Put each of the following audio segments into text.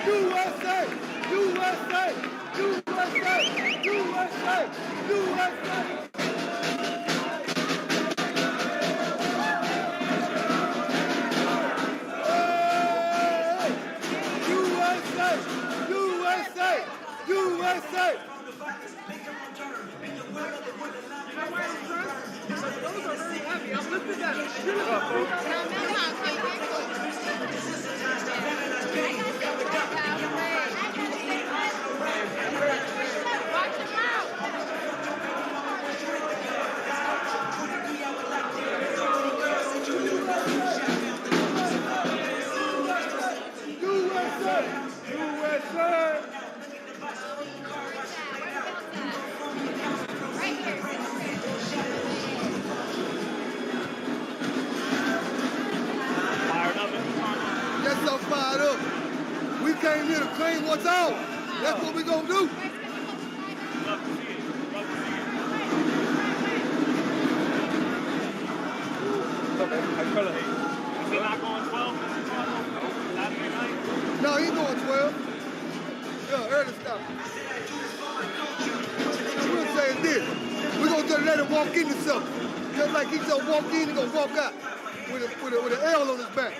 USA, USA, USA, USA, USA. USA! Those are very heavy. I'm lifting that. Watch him out! USA! USA! That's so fired up. We came here to claim what's ours. That's what we gonna do. Okay, I feel it. Is he not going 12? No, he's going 12. Yeah, early stop. We'll say is this. We're gonna just let him walk into something. Just like he just walked in, he's gonna walk out with an L on his back.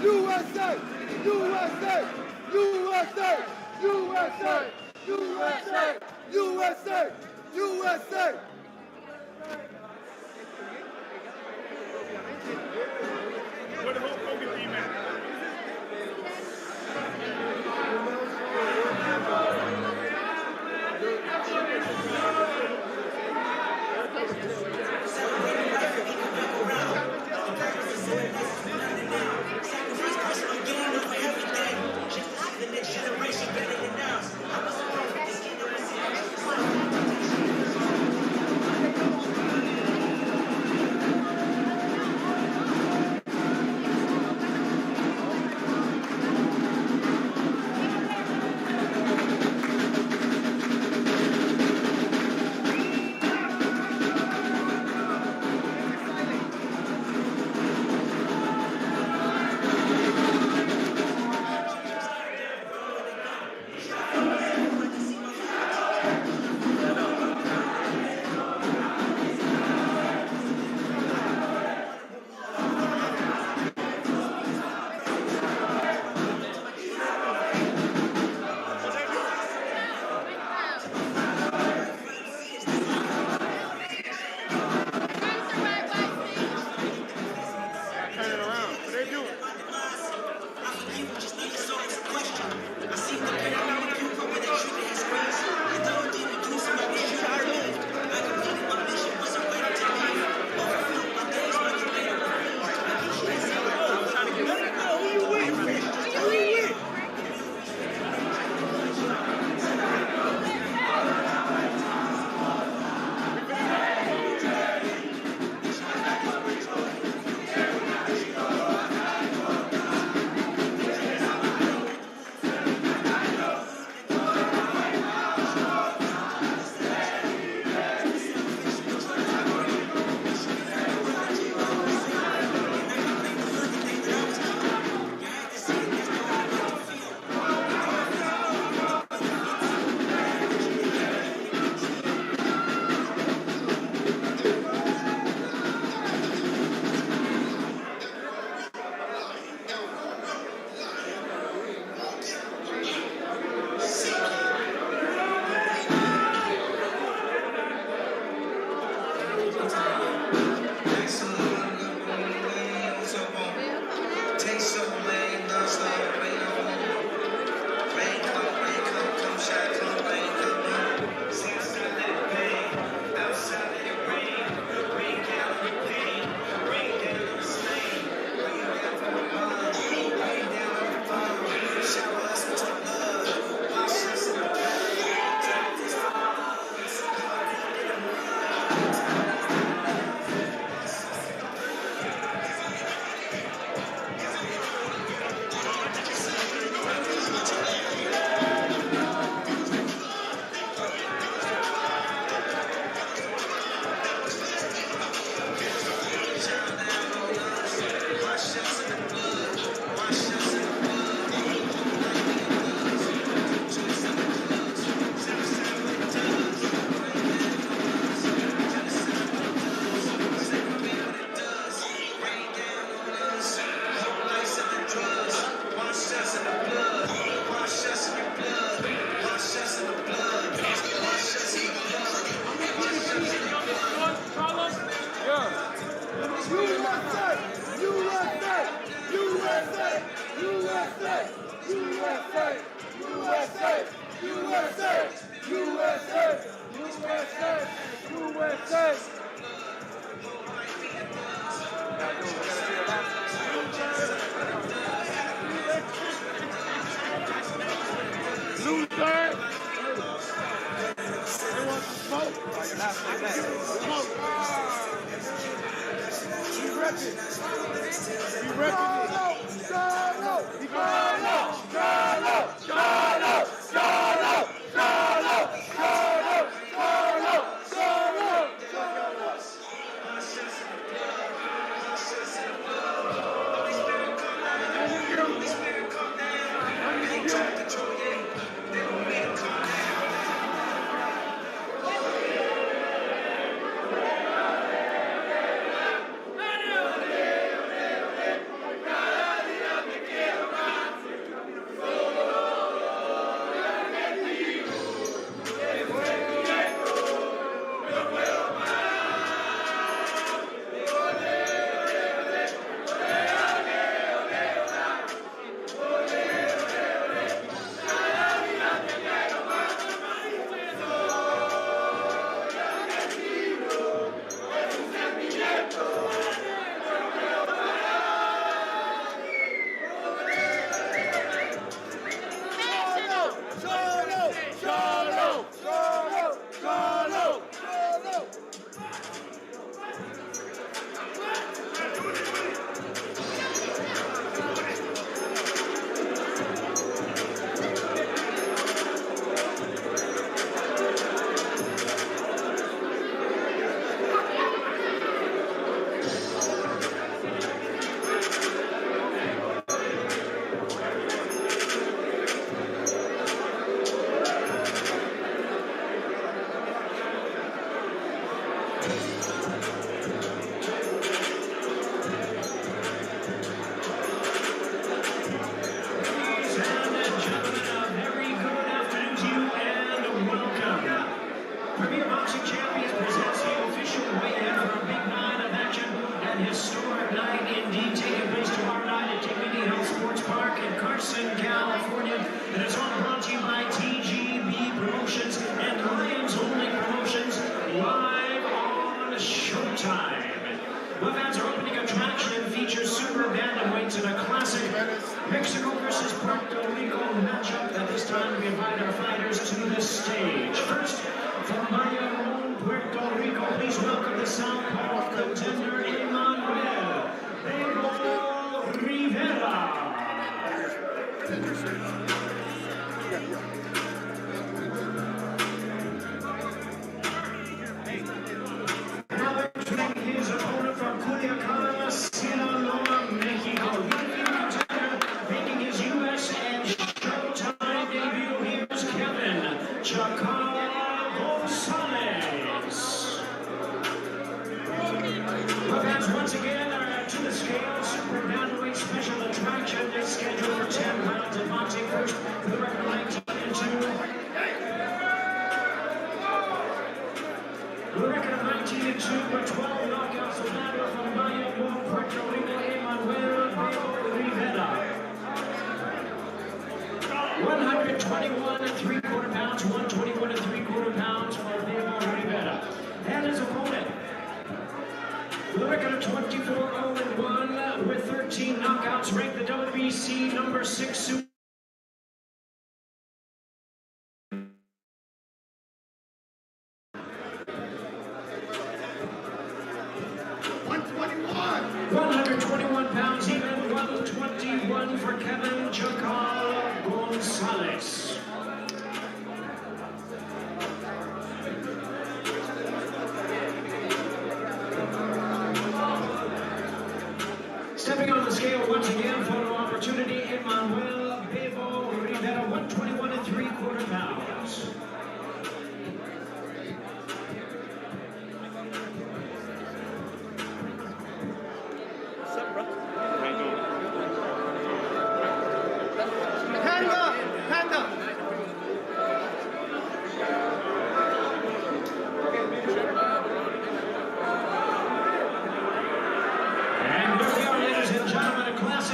USA! USA! USA! USA! USA! USA! USA! Where the whole Kobe team at?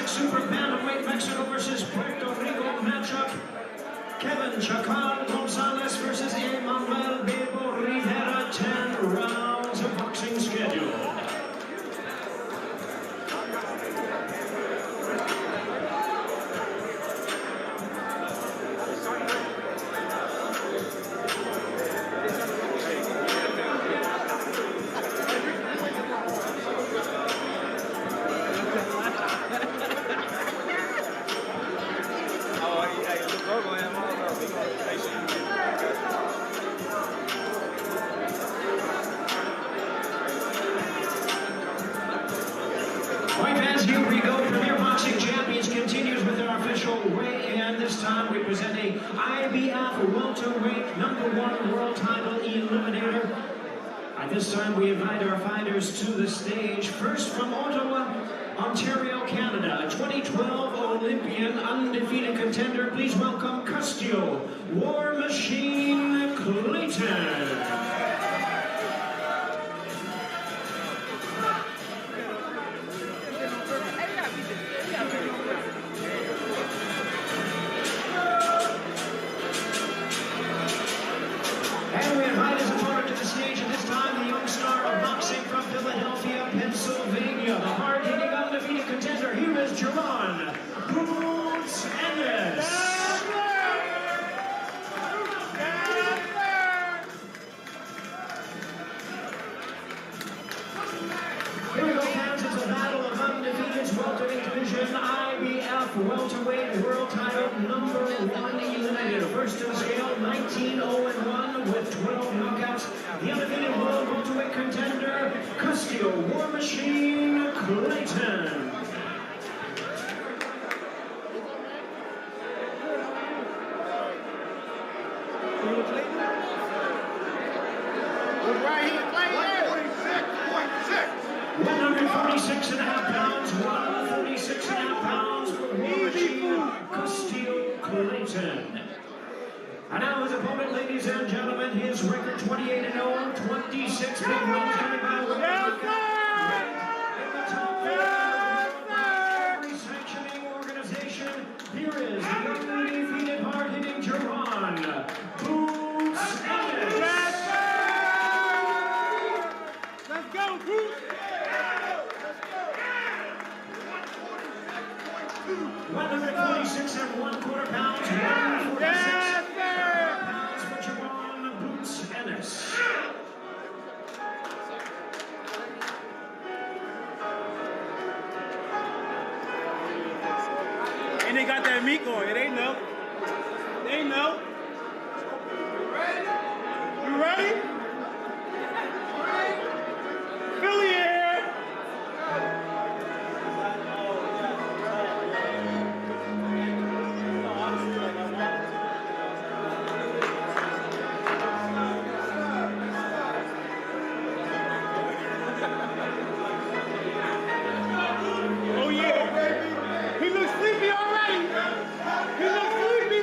Super bantamweight Mexico versus Puerto Rico matchup. matchup, Kevin Chacal Gonzalez versus Emmanuel Bebo Rivera, 10 rounds of boxing schedule. Here we go. Premier Boxing Champions continues with our official weigh-in. This time we present a IBF welterweight #1 world title eliminator. At this time we invite our fighters to the stage. First from Ottawa, Ontario, Canada, 2012 Olympian undefeated contender. Please welcome Custio, War Machine Clayton. And we invite his opponent to the stage at this time, the young star of boxing from Philadelphia, Pennsylvania, the hard-hitting undefeated contender. Here is Jaron, Ennis. Here we go, fans. It's a battle of undefeateds, welterweight division, IBF welterweight world title #1 eliminated. First to the scale, 19-0-1 with 12 knockouts. The undefeated world welterweight contender, Custio, War Machine Clayton. Right here, right here. 146.5 pounds, 146.5 pounds for War Machine Custio Clayton. And now his opponent, ladies and gentlemen, his record 28-0, 26 big wins coming by way of in the top 5 every sanctioning organization. Here is the undefeated hard-hitting Jaron, Boots Ennis. Let's go, Boots! 146 1/4 pounds, 146 pounds for Jaron Boots Ennis. And they got that meat going. It ain't no. It ain't no. You ready? Philly here. Oh yeah, baby. He looks sleepy already. He looks sleepy.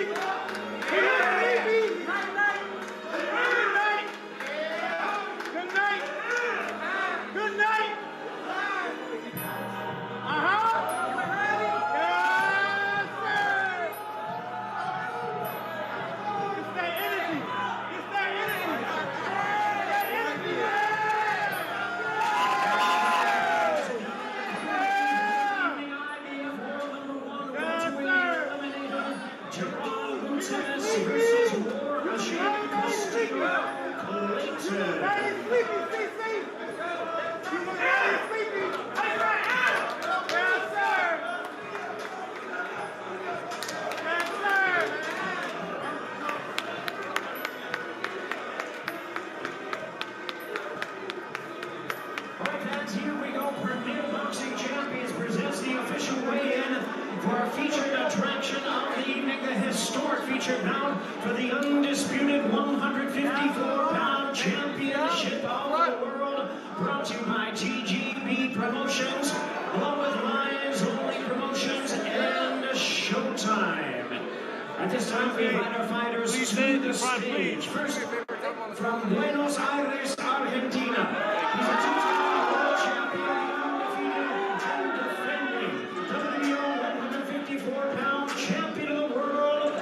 He looks sleepy. Good night. Good night. Good night. Yes, sir. It's that energy. It's that energy. That energy. Jermell Charlo versus War Machine Custio Clayton. Alright, fans, here we go. Premier Boxing Champions presents the official weigh-in for our featured attraction of the evening, the historic featured bout for the undisputed 154-pound championship of the world, brought to you by TGB Promotions, along with Lions Only Promotions and Showtime. At this time, we invite our fighters to the stage. First, from Buenos Aires, Argentina. He's a two-time world champion, undefeated and defending WBO 154-pound champion of the world,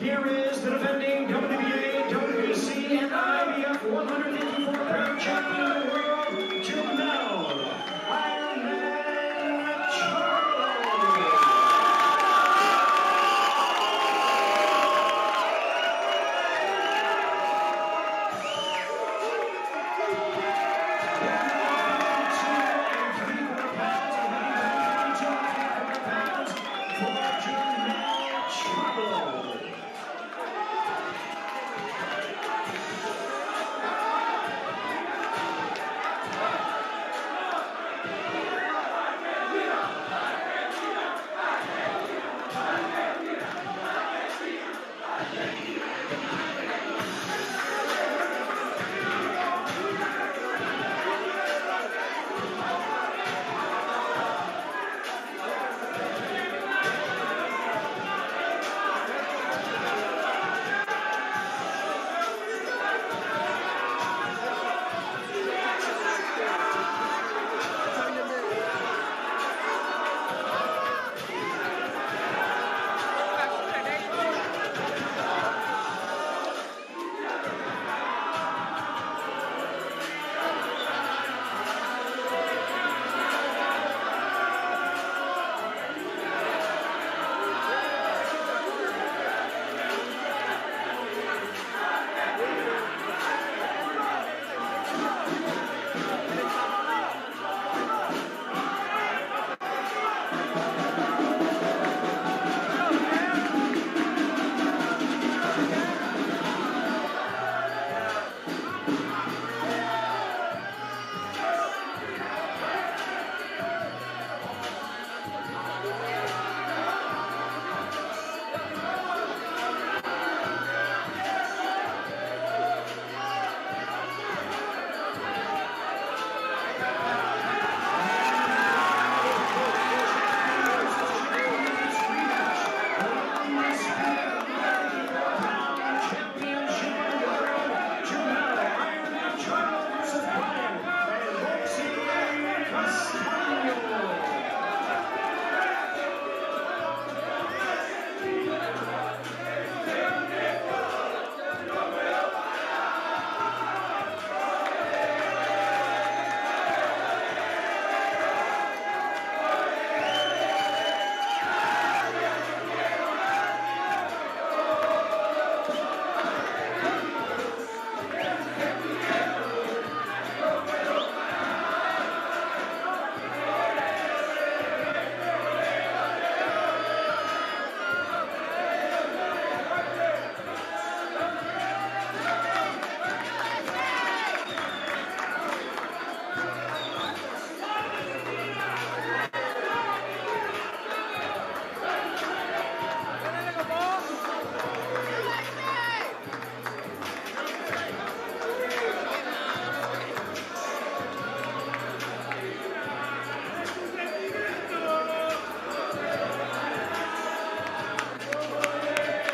Here is the defending WBA, WBC, and IBF 154-pound champion of the world, Jermell Charlo.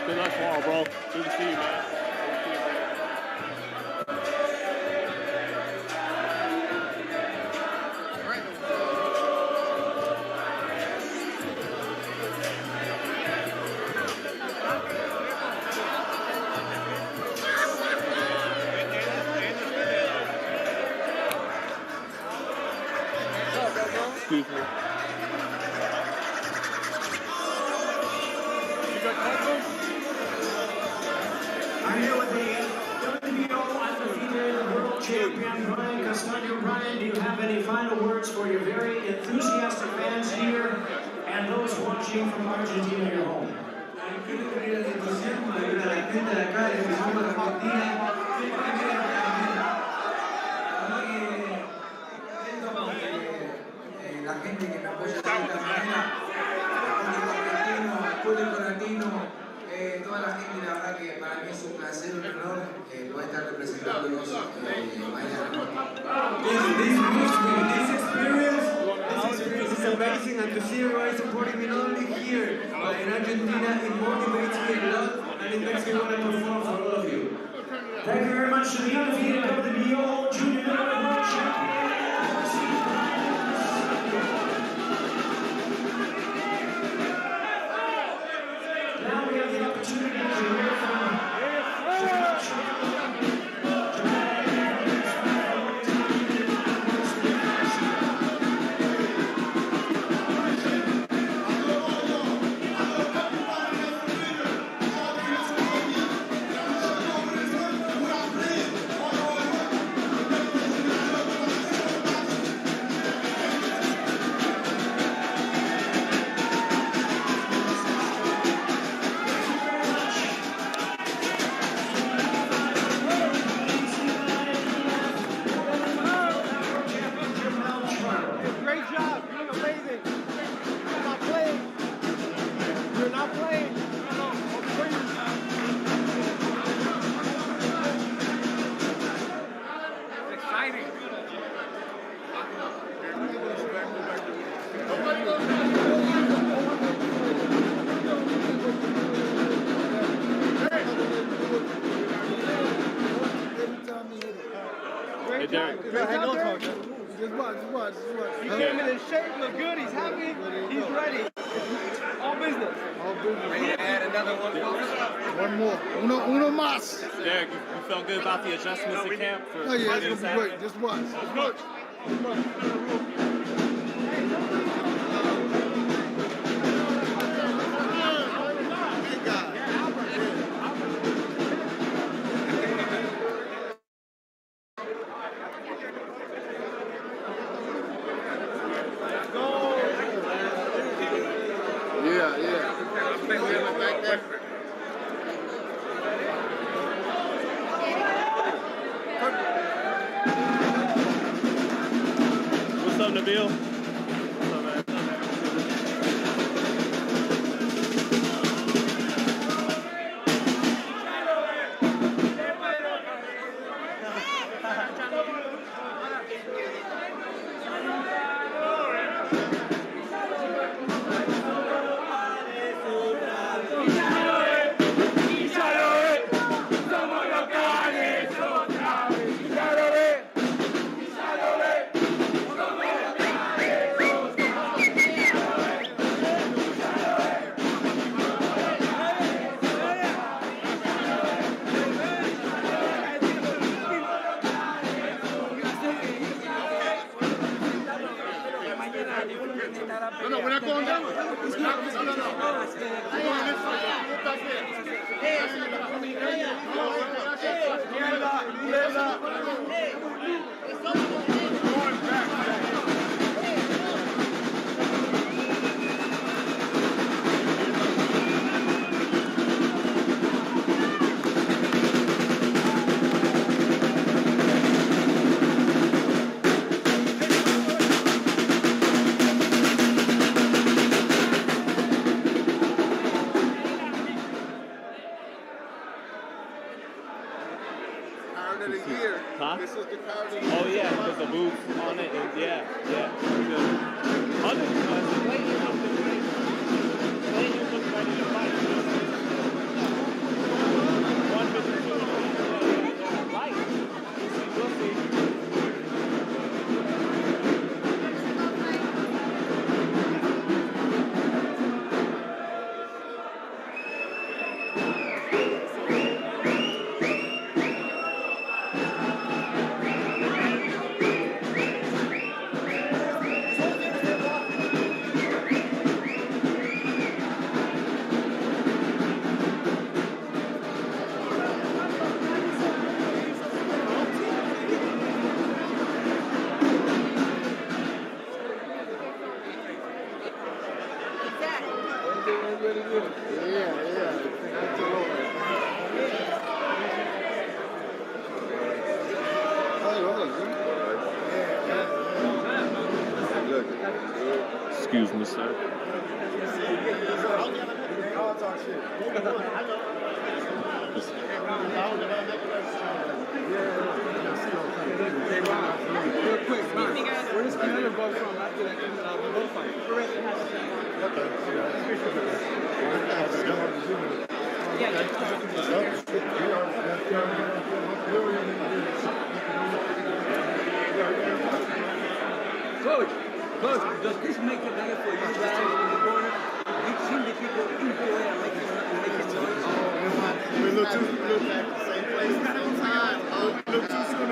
Good luck tomorrow, bro. Good to see you, man. Excuse me. I'm here with the WBO undefeated world champion, Brian Castano. Brian, do you have any final words for your very enthusiastic fans here and those watching from Argentina, your home? Quiero pedir el entusiasmo de ver a la gente de acá, de mi zona de Argentina. La gente que me apoya de esta manera, el público latino, toda la gente, la verdad que para mí es un placer, un honor poder estar representándolos mañana. This experience is amazing, and to see everybody supporting me not only here but in Argentina, it motivates me a lot and it makes me want to perform for all of you. Thank you very much to the undefeated WBO junior world champion. Now we have the opportunity to Derek. Just watch. He came in his shape, look good, he's happy, he's ready. All business. Add another one. One more. Uno más. Derek, you felt good about the adjustments in camp? For Oh yeah, it's gonna be great. Just watch. What's up, Nabil? No, we're not going down. No. We're going this way. Going back. Huh? This is the card. Oh yeah, there's a booth on it, and yeah. Other Clayton looks ready to fight. 152 light. We'll see. Excuse me, sir. Real quick, where does Canelo go from after that bull fight? Coach, does this make it better for you guys in the corner? You've seen the people in the way and make it noise. We look too same place, same time. Look too soon.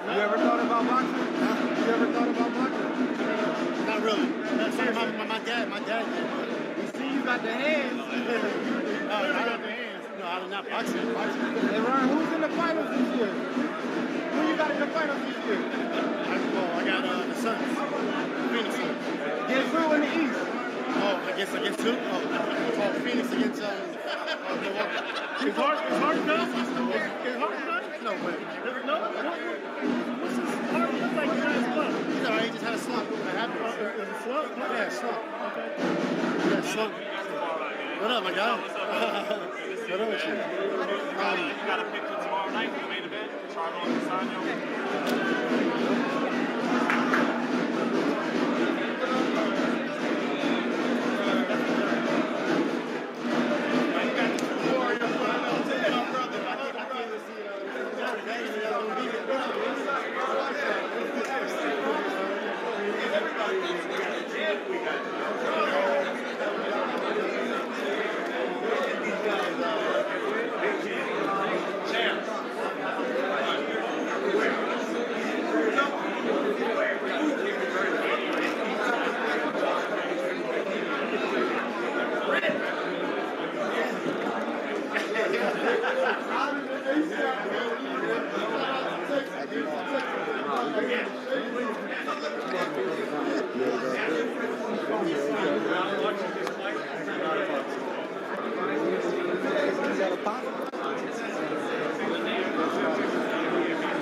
You ever thought about boxing? You ever thought about boxing? Not really. My dad did. You see, you got the hands. No, I got the hands. No, I'm not boxing. Hey, Ryan, who's in the finals this year? Who you got in the finals this year? I got the Suns. Phoenix Suns. Guess who in the East? Oh, I guess against who? Oh, Phoenix against Milwaukee. Is Hart done? No way. No? What's this? Hart looks like he had a slump. He's alright, he just had a slump. What happened? It was a slump? Yeah, a slump. Okay. Yeah, slump. What up, my guy? What up with you? You got a picture tomorrow night for the main event. Charlo and Custio.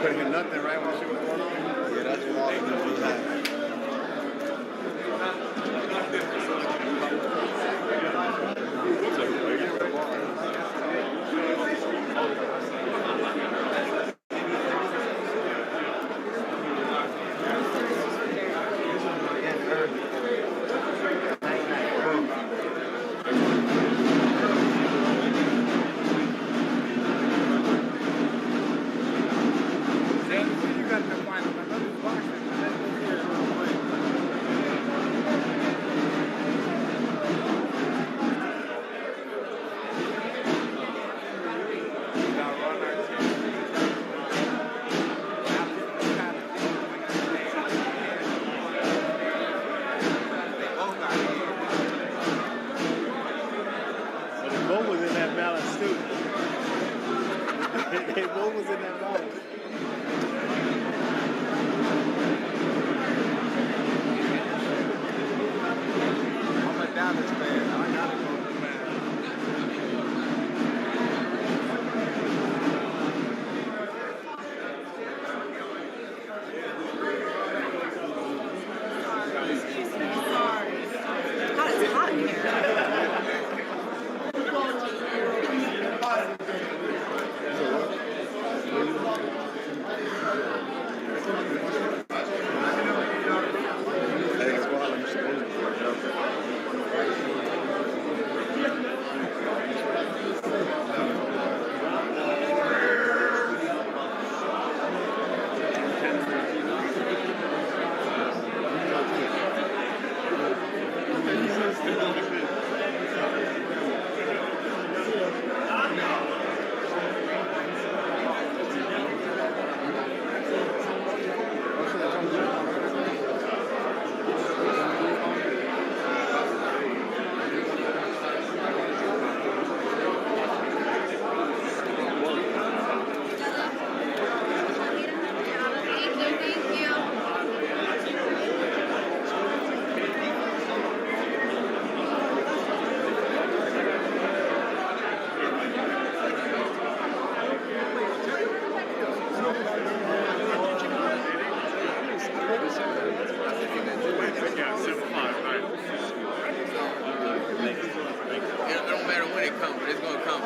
Couldn't hear nothing right when shit was going on. Yeah, that's what all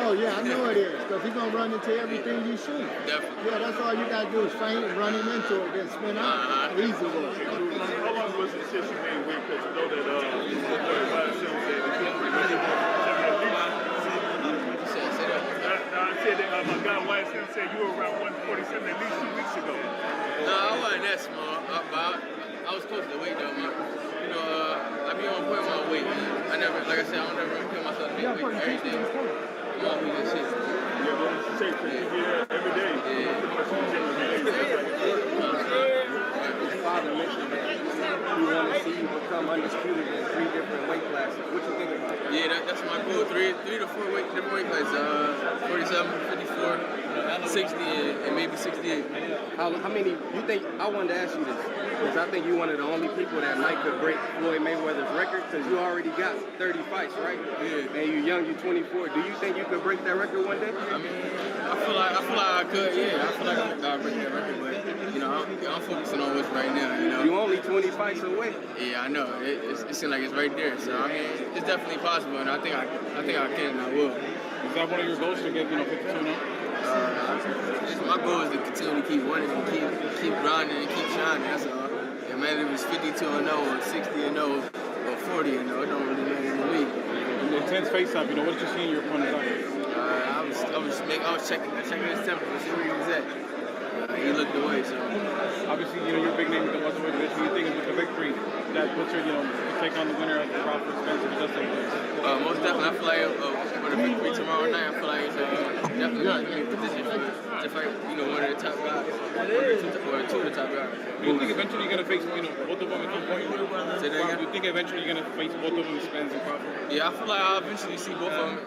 Oh, yeah, I know it is, because he's going to run into everything you shoot. Definitely. Yeah, that's all you got to do is feint and run him into it, then spin out. Easy work. How long was the shit you made weight? Because you know that everybody said I said that my guy White said you were around 147 at least 2 weeks ago. No, I wasn't that small. I was close to the weight though. I be on point with my weight. I never, like I said, I don't ever kill myself to make weight every day. I'm always in shape. Yeah, well, it's shape because you get it every day. Yeah. Your father mentioned that he want to see you become undisputed in 3 different weight classes. What you think about that? Yeah, that's my goal. 3 to 4 different weight classes. 47, 54, 60, and maybe 68. How many, you think, I wanted to ask you this, because I think you're one of the only people that might could break Floyd Mayweather's record, because you already got 30 fights, right? Yeah. And you're young, you're 24. Do you think you could break that record one day? I mean, I feel like I could, yeah. I feel like I could break that record, but, you know, I'm focusing on what's right now, you know. You only 20 fights away. Yeah, I know. It seems like it's right there. So, I mean, it's definitely possible, and I think I can and I will. Is that one of your goals to get, 52 now? My goal is to continue to keep winning and keep grinding and keep shining. That's all. And man, if it's 52-0 or 60-0 or 40-0, it don't really matter to me. In the intense face-off, what did you see in your opponent's eye? I was checking his temperature to see where he was at. He looked took it away. So obviously, you're a big name with the welterweight division. You think with the victory that puts your, to take on the winner of the Crawford Spencer just take place? Most definitely. I feel like for the victory tomorrow night, I feel like it's definitely going to be a position to fight, one of the top guys, or two of the top guys. Do you think eventually you're going to face, both of them at some point? Say that again? Do you think eventually you're going to face both of them, Spence and Crawford? Yeah, I feel like I'll eventually see both of them,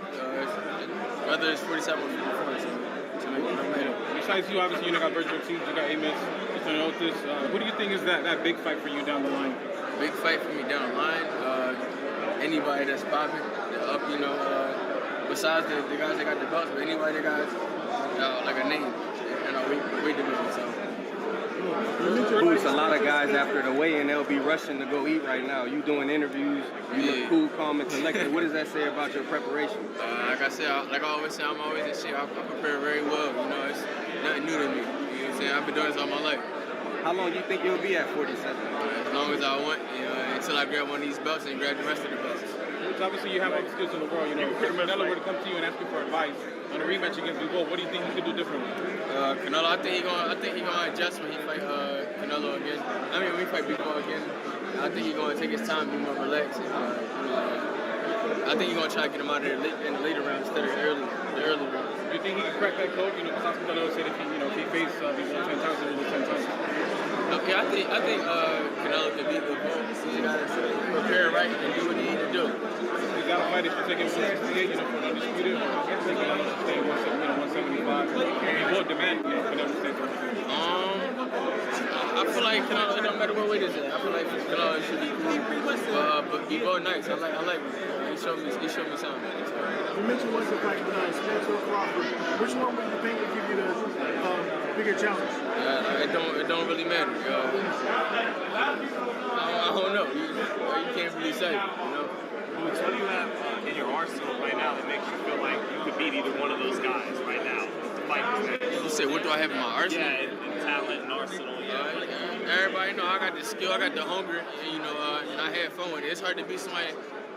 whether it's 47 or 54. So besides you, obviously, you got Virgil Ortiz, you got Ennis, Otis. What do you think is that big fight for you down the line? Big fight for me down the line? Anybody that's popping, up, besides the guys that got the belts, but anybody that got like a name in our weight division. So. Boots, a lot of guys after the weigh-in, they'll be rushing to go eat right now. You doing interviews, you look cool, calm, and collected. What does that say about your preparation? Like I said, like I always say, I'm always in shape. I prepare very well. It's nothing new to me. You know what I'm saying? I've been doing this all my life. How long do you think you'll be at 47? As long as I want, until I grab one of these belts and grab the rest of the belts. Obviously, you have all the skills in the world. If Canelo were to come to you and ask you for advice on a rematch against Bivol, what do you think he could do differently? Canelo, I think he gonna adjust when he fight Canelo again. When he fight Bivol again, I think he's gonna take his time, be more relaxed. I think he's gonna try to get him out of there in the later rounds instead of the early rounds. Do you think he can crack that code? Because Canelo said if he faced Bivol 10 times, he'll lose 10 times. Yeah, I think Canelo can beat Bivol. He gotta prepare right and do what he need to do. He's got to fight if you take him 168, for an undisputed, or take him to stay 175. Bivol demand, Canelo stay for I feel like Canelo, it don't matter what weight it is. I feel like Canelo should be cool. But Bivol nice. I like him. He showed me something. You mentioned once the fight Spencer or Crawford. Which one would you think would give you the bigger challenge? It don't really matter. I don't know. You can't really say. What do you have in your arsenal right now that makes you feel like you could beat either one of those guys right now? The fight is you say, what do I have in my arsenal? Yeah, in talent and arsenal. Everybody know I got the skill, I got the hunger, and I had fun with it. It's hard to beat somebody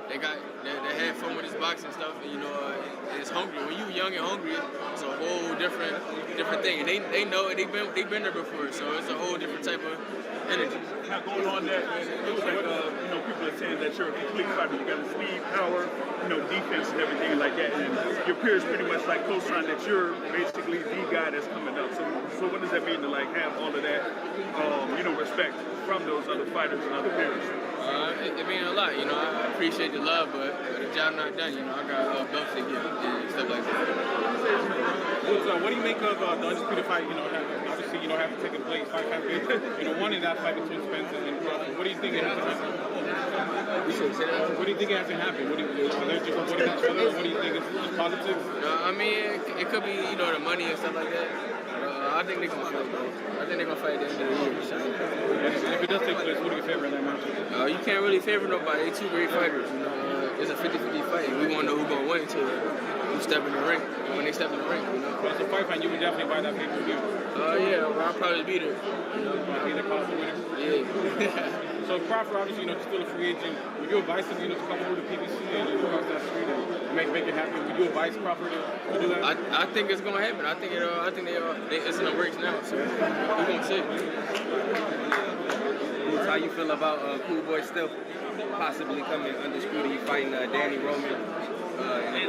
that had fun with his boxing stuff, and it's hungry. When you young and hungry, it's a whole different thing. And they know it. They've been there before, so it's a whole different type of energy. Now going on that, man, it looks like people are saying that you're a complete fighter. You got the speed, power, defense and everything like that. And your peers pretty much like co-sign that you're basically the guy that's coming up. So what does that mean to have all of that, respect from those other fighters and other peers? It means a lot. I appreciate the love, but the job not done. I got belts to get and stuff like that. What do you make of the undisputed fight? Obviously, having taken place 5 times. One in that fight between Spencer and Crawford. What do you think it has to happen? What do you think it has to happen? What do you think is positive? It could be the money and stuff like that. I think they're gonna fight. I think they're gonna fight at the end of the year. And if it does take place, what do you favor in that match? You can't really favor nobody. They're two great fighters. It's a 50-50 fight. We want to know who's gonna win until you step in the ring. When they step in the ring, But as a fight fan, you would definitely buy that pay-per-view. I'll probably be there. Be the Crawford winner. Yeah. So Crawford, obviously, still a free agent. Would you advise him, to come over to PBC and cross that street and make it happen? Would you advise Crawford to do that? I think it's gonna happen. I think it's in the works now. So we're gonna see. How you feel about Cool Boy still possibly coming undisputed? He fighting Danny Roman in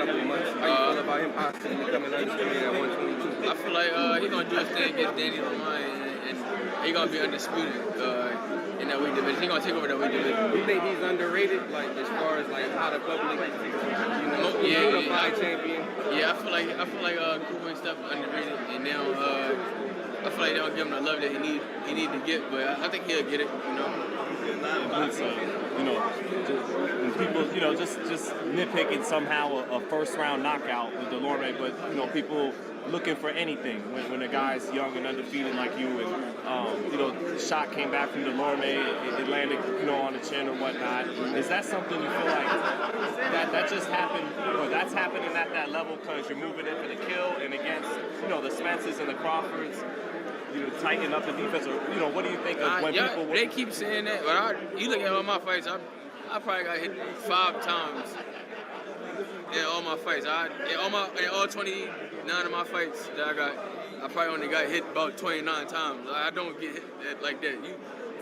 a couple of months. How you feel about him possibly coming undisputed at 122? I feel like he's gonna do his thing against Danny Roman and he's gonna be undisputed in that weight division. He's gonna take over that weight division. You think he's underrated, as far as how the public, unified champion? Yeah, I feel like Cool Boy stuff underrated, and now I feel like they don't give him the love that he need to get, but I think he'll get it. And people, just nitpicking somehow a first round knockout with Delorme, but people looking for anything when a guy's young and undefeated like you, and shot came back from Delorme, it landed on the chin or whatnot. Is that something you feel like that just happened, or that's happening at that level because you're moving in for the kill and against the Spencers and the Crawfords? Tighten up the defense, or what do you think of when people? They keep saying that, but you look at all my fights, I probably got hit 5 times in all my fights. In all 29 of my fights that I got I probably only got hit about 29 times. I don't get hit like that.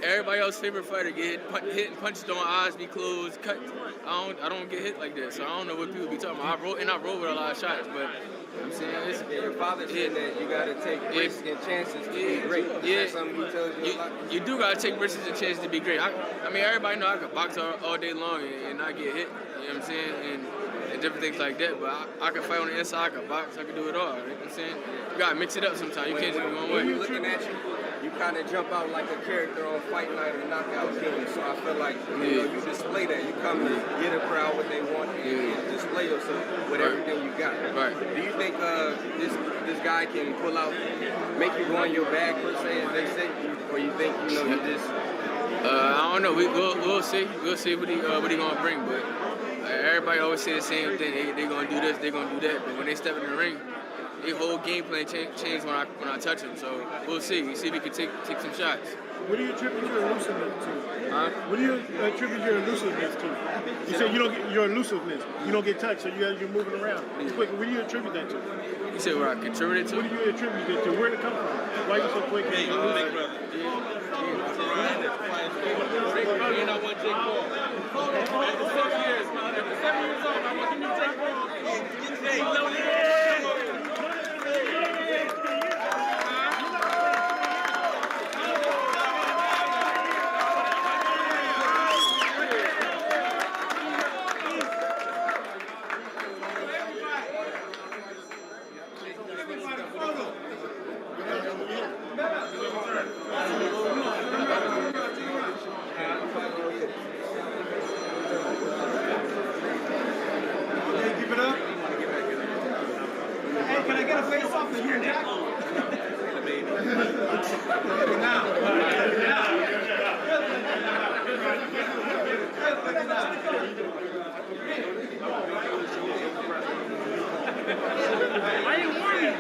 Everybody else's favorite fighter get hit and punches don't eyes be closed, cut. I don't get hit like that, so I don't know what people be talking about. I roll with a lot of shots, but I'm saying your father said that you gotta take risks and chances to be great. Yeah, something he tells you a lot? You do gotta take risks and chances to be great. I mean, everybody know I can box all day long and not get hit. You know what I'm saying? And different things like that. But I can fight on the inside. I can box. I can do it all. You know what I'm saying? You gotta mix it up sometimes. You can't just go one way. When we're looking at you kind of jump out like a character on Fight Night or Knockout King. So I feel like you display that. You come to get a crowd what they want and display yourself with everything you got. Right. Do you think this guy can pull out, make you go on your bag per se, as they say, or you think you just? I don't know. We'll see. We'll see what he gonna bring. But everybody always say the same thing. They gonna do this. They gonna do that. But when they step in the ring, their whole game plan changed when I touch him. So we'll see. We see if we can take some shots. What do you attribute your elusiveness to? Huh? What do you attribute your elusiveness to? You said you don't get your elusiveness. You don't get touched, so you're moving around. Quick, what do you attribute that to? You said what I contributed to? What do you attribute it to? Where did it come from? Why are you so quick? Big brother. Jake Paul, you know what Jake Paul. After 7 years old, I want to meet Jake Paul. Hey, Can I get a face off the here now? Why you worried?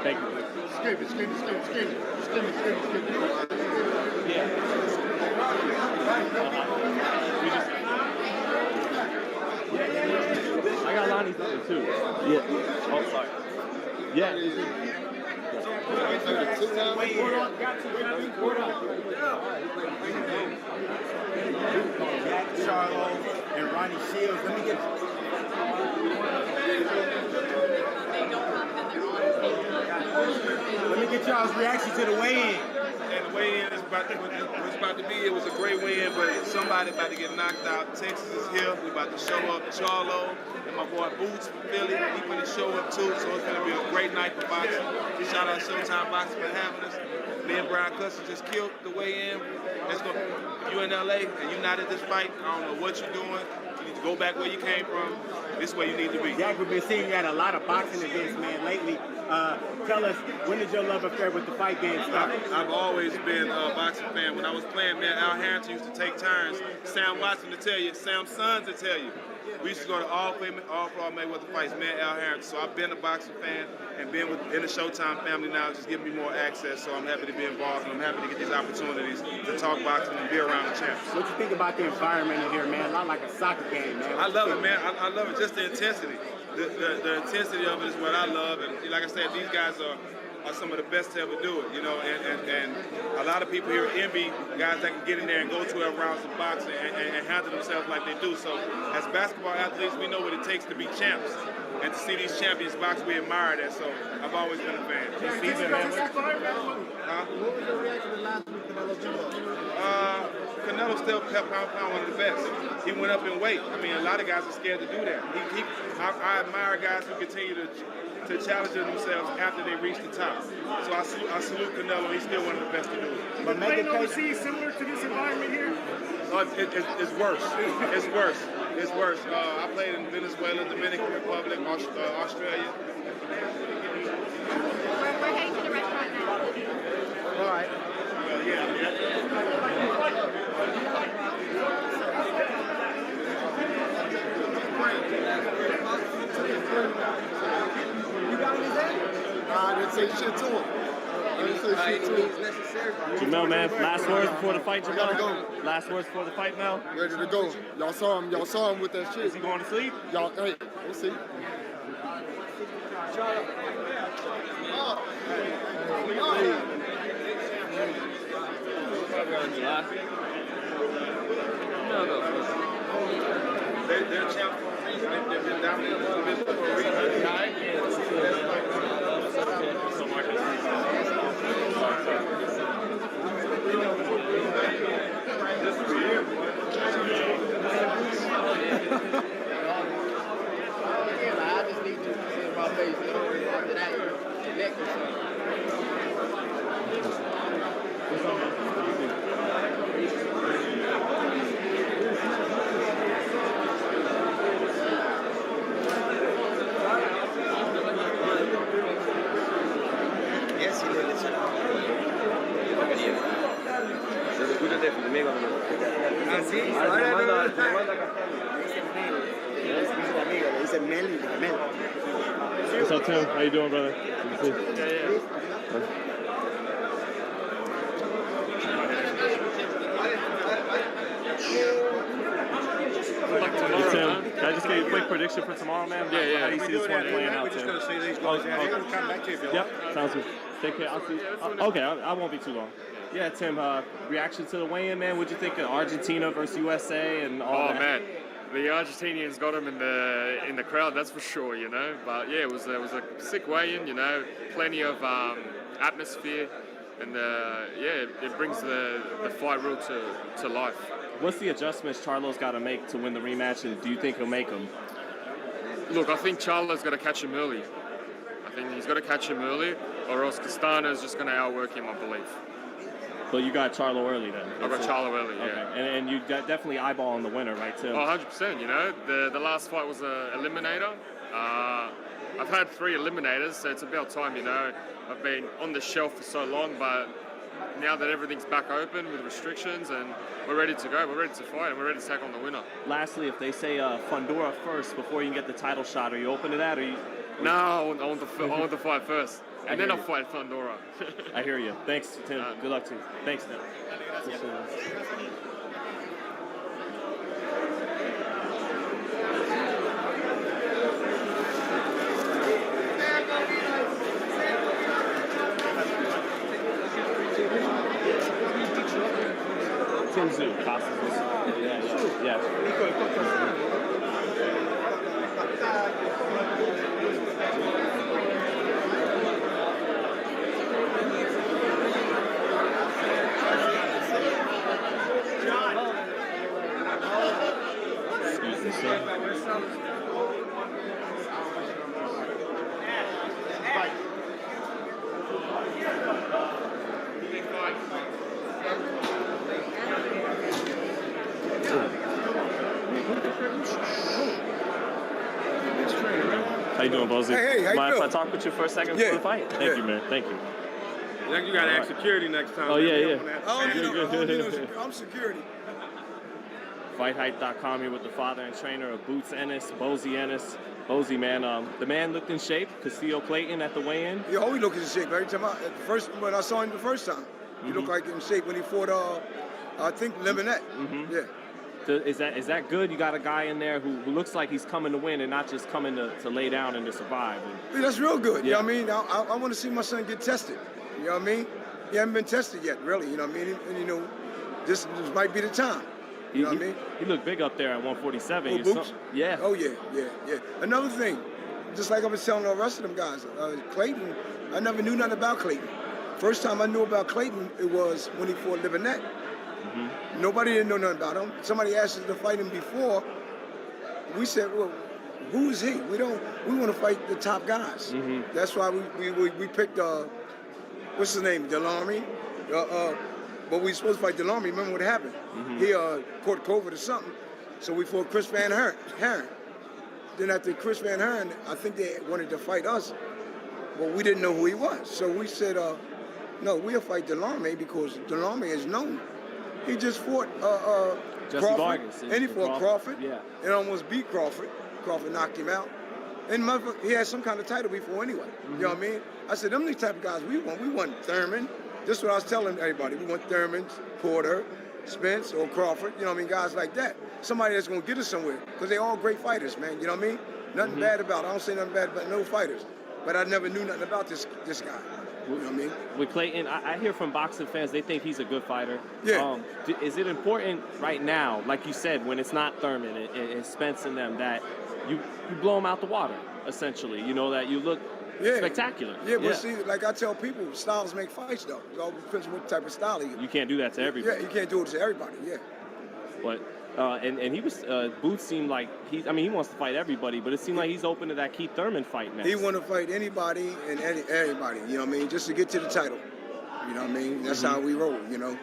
Thank you. Skip it. I got Lonnie's number too. Yeah. Oh, sorry. Yeah. Charlo and Ronnie Shields. Let me get y'all's reaction to the weigh-in. And the weigh-in is about to be. It was a great weigh-in, but somebody about to get knocked out. Texas is here. We about to show up. Charlo and my boy Boots from Philly, he going to show up too. So it's going to be a great night for boxing. Shout out Showtime Boxing for having us. Me and Brian Castano just killed the weigh-in. If you in LA and you're not at this fight, I don't know what you're doing. You need to go back where you came from. This way you need to be. Jack, we've been seeing you at a lot of boxing events, man, lately. Tell us, when did your love affair with the fight game start? I've always been a boxing fan. When I was playing, man, Al Harrington used to take turns. Sam Watson to tell you, Sam's son to tell you. We used to go to all for all Mayweather fights, man, Al Harrington. So I've been a boxing fan and been in the Showtime family now. It's just giving me more access, so I'm happy to be involved and I'm happy to get these opportunities to talk boxing and be around the champs. What you think about the environment in here, man? A lot like a soccer game, man. I love it, man. I love it. Just the intensity. The intensity of it is what I love. And like I said, these guys are some of the best to ever do it, you know, and a lot of people here envy guys that can get in there and go 12 rounds of boxing and handle themselves like they do. So as basketball athletes, we know what it takes to be champs. And to see these champions box, we admire that. So I've always been a fan. What was your reaction to last week, Canelo? Canelo's still pound one of the best. He went up in weight. I mean, a lot of guys are scared to do that. I admire guys who continue to challenge themselves after they reach the top. So I salute Canelo. He's still one of the best to do it. But playing overseas similar to this environment here? It's worse. It's worse. It's worse. I played in Venezuela, Dominican Republic, Australia. We're heading to the restaurant now. All right. You got anything? I didn't say shit to him. means necessary. Jermell, man, last words before the fight, Jermell? Last words before the fight, Mel? Ready to go. Y'all saw him with that shit. Is he going to sleep? Y'all, hey, we'll see. They're champ for a reason. They've been dominant for a reason. I just need to see my face. After that, connect or something. What's up, Tim? How you doing, brother? Hey, Tim, can I just get a quick prediction for tomorrow, man? Yeah. How do you see this one playing out, We're just Tim? going to say these guys. They're going to come back to you if you Yep, sounds good. Take care. I'll see. Okay, I won't be too long. Yeah, Tim, reaction to the weigh-in, man. What'd you think of Argentina versus USA and all that? Oh, man. The Argentinians got him in the crowd, that's for sure, you know. But yeah, it was a sick weigh-in, you know. Plenty of atmosphere, and it brings the fight real to life. What's the adjustments Charlo's got to make to win the rematch, and do you think he'll make them? Look, I think Charlo's got to catch him early. I think he's got to catch him early, or else Castano's just going to outwork him, I believe. But you got Charlo early then? I got Charlo early, yeah. Okay. And you definitely eyeballing the winner, right, Tim? Oh, 100%, you know. The last fight was an eliminator. I've had 3 eliminators, so it's about time, you know. I've been on the shelf for so long, but now that everything's back open with restrictions and we're ready to go, we're ready to fight, and we're ready to take on the winner. Lastly, if they say Fundora first before you can get the title shot, are you open to that? No, I want the fight first. And then I'll fight Fundora. I hear you. Thanks, Tim. Good luck to you. Thanks, Tim. Tim Zoo, Yeah. Excuse me, sir. How you doing, Bozy? Hey, how you Mind if I doing? talk with you for a second before the fight? Thank you, man. Thank you. You got to ask security next time. Oh, yeah. I'm security. FightHype.com here with the father and trainer of Boots Ennis, Bozy Ennis. Bozy, man, the man looked in shape. Custio Clayton at the weigh-in. He always looked in shape. Every time when I saw him the first time, he looked like in shape when he fought, I think, Lemonette. Yeah. Is that good? You got a guy in there who looks like he's coming to win and not just coming to lay down and to survive. Yeah, that's real good. You know what I mean? I want to see my son get tested. You know what I mean? He hasn't been tested yet, really. You know what I mean? And, you know, this might be the time. You know what I mean? He looked big up there at 147. Oh, Boots? Yeah. Oh, yeah. Another thing, just like I was telling all the rest of them guys, Clayton, I never knew nothing about Clayton. First time I knew about Clayton, it was when he fought Lemonette. Mm-hmm. Nobody didn't know nothing about him. Somebody asked us to fight him before. We said, well, who is he? We want to fight the top guys. Mm-hmm. That's why we picked, what's his name, Delorme. But we supposed to fight Delorme. Remember what happened? Mm-hmm. He caught COVID or something. So we fought Chris Van Herren. Then after Chris Van Herren, I think they wanted to fight us. Well, we didn't know who he was. So we said, no, we'll fight Delorme because Delorme is known. He just fought Crawford, Vargas, and he fought Crawford, yeah, and almost beat Crawford. Crawford knocked him out. And he had some kind of title before anyway. You know what I mean? I said, them the type of guys we want. We want Thurman. This is what I was telling everybody. We want Thurman, Porter, Spence, or Crawford. You know what I mean? Guys like that. Somebody that's going to get us somewhere. Because they all great fighters, man. You know what I mean? Nothing bad about it. I don't say nothing bad about no fighters. But I never knew nothing about this guy. You know what I mean? With Clayton, I hear from boxing fans, they think he's a good fighter. Yeah. Is it important right now, like you said, when it's not Thurman and Spence and them, that you blow him out the water, essentially? You know, that you look spectacular. Yeah, but see, like I tell people, styles make fights, though. It all depends on what type of style you can't do that to everybody. Yeah, you can't do it to everybody, yeah. But, and he was, Boots seemed like, he wants to fight everybody, but it seemed like he's open to that Keith Thurman fight next. He want to fight anybody and everybody, you know what I mean, just to get to the title. You know what I mean? That's how we roll, you know.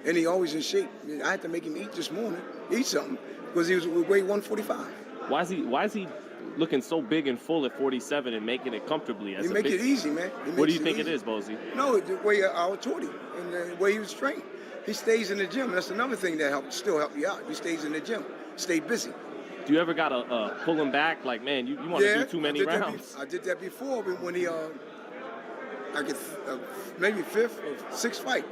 And he always in shape. I had to make him eat this morning, eat something, because he was weighed 145. Why is he looking so big and full at 47 and making it comfortably? He make it easy, man. What do you think it is, Bozy? No, the way I taught him and the way he was trained. He stays in the gym. That's another thing that still help you out. He stays in the gym, stay busy. Do you ever got to pull him back? Like, man, you want to do too many rounds? I did that before when he, I get maybe 5th or 6th fight.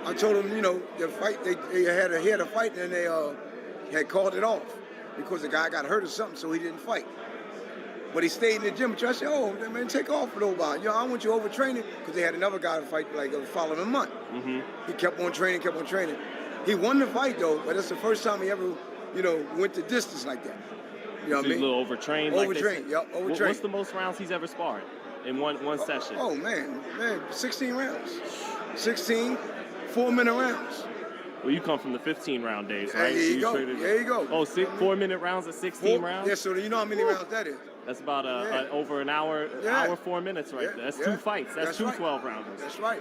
I told him, you know, the fight, he had a fight and they had called it off because the guy got hurt or something, so he didn't fight. But he stayed in the gym. I said, oh, man, take off for a little while. You know, I want you overtraining, because they had another guy to fight like the following month. He kept on training. He won the fight, though, but that's the first time he ever, you know, went the distance like that. You know what I mean? A little overtrained. Overtrained, yeah, overtrained. What's the most rounds he's ever sparred in one session? Oh, man, 16 rounds. 16 4-minute rounds. Well, you come from the 15-round days, right? There you go. There you go. Oh, 4-minute rounds at 16 rounds? Yeah, so you know how many rounds that is. That's about over an hour, hour 4 minutes right there. That's 2 fights. That's two 12-rounders. That's right.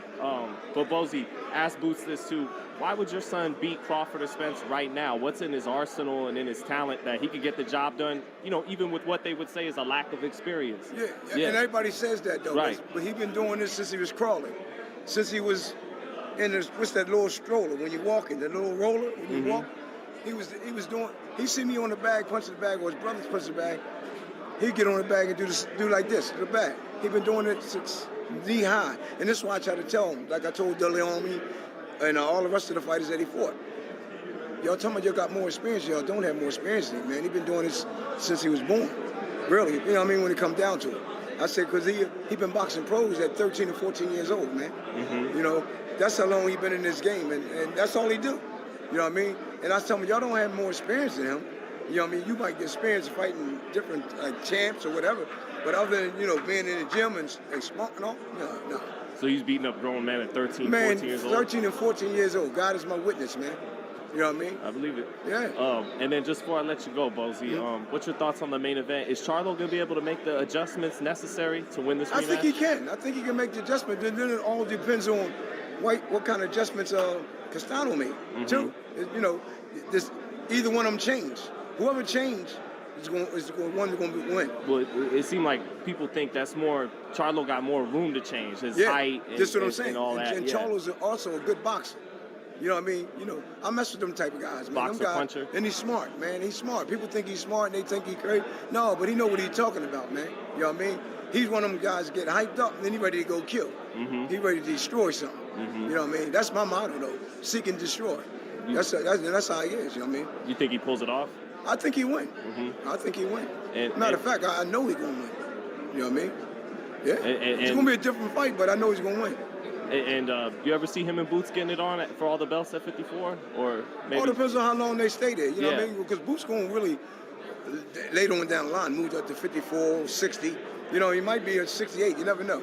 But Bozy, ask Boots this too. Why would your son beat Crawford or Spence right now? What's in his arsenal and in his talent that he could get the job done, you know, even with what they would say is a lack of experience? Yeah. And everybody says that, though. Right. But he's been doing this since he was crawling. Since he was in this, what's that little stroller when you walking, the little roller when you walk? He was doing, he see me on the bag, punching the bag, or his brothers punching the bag. He'd get on the bag and do like this, the bag. He been doing it since knee high. And this is why I try to tell him, like I told De Leon and all the rest of the fighters that he fought. Y'all talking about y'all got more experience, y'all don't have more experience than him, man. He been doing this since he was born. Really, you know what I mean, when it comes down to it. I said, because he been boxing pros at 13 and 14 years old, man. You know, that's how long he been in this game, and that's all he do. You know what I mean? And I was telling him, y'all don't have more experience than him. You know what I mean? You might get experience fighting different champs or whatever, but other than, you know, being in the gym and smoking off, no. So he's beating up grown men at 13, 14 years old? 13 and 14 years old. God is my witness, man. You know what I mean? I believe it. Yeah. And then just before I let you go, Bozy, what's your thoughts on the main event? Is Charlo going to be able to make the adjustments necessary to win this rematch? I think he can. I think he can make the adjustment. Then it all depends on what kind of adjustments Castano made, too. You know, either one of them change. Whoever changed is going to win. Well, it seemed like people think that's more. Charlo got more room to change his height and all that. And Charlo's also a good boxer. You know what I mean? You know, I mess with them type of guys, man. Boxer, puncher. And he's smart, man. He's smart. People think he's smart and they think he's crazy. No, but he know what he's talking about, man. You know what I mean? He's one of them guys that get hyped up and then he's ready to go kill. He's ready to destroy something. You know what I mean? That's my motto, though. Seek and destroy. That's how he is, you know what I mean? You think he pulls it off? I think he win. I think he win. Matter of fact, I know he's going to win. You know what I mean? Yeah. It's going to be a different fight, but I know he's going to win. And you ever see him and Boots getting it on for all the belts at 54? Or maybe? All depends on how long they stay there. You know what I mean? Because Boots going to really, later on down the line, move up to 54, 60. You know, he might be at 68. You never know.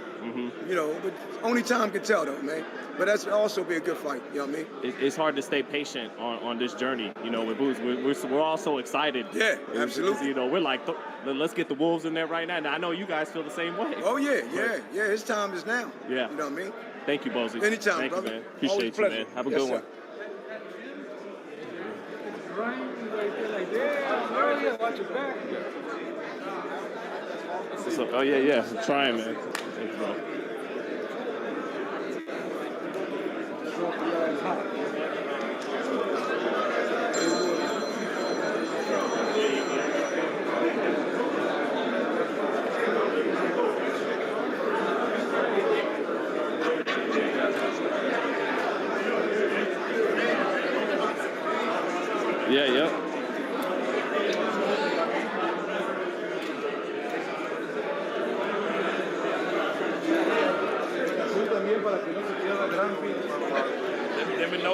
You know, but only time can tell, though, man. But that's also be a good fight. You know what I mean? It's hard to stay patient on this journey. You know, with Boots, we're all so excited. Yeah, absolutely. You know, we're like, let's get the Wolves in there right now. Now I know you guys feel the same way. Oh yeah. His time is now. Yeah. You know what I mean? Thank you, Bozy. Anytime, Thank brother. you, man. Appreciate you, man. Have a good one. Watch your back. Oh yeah. I'm trying, man. Thank you, bro.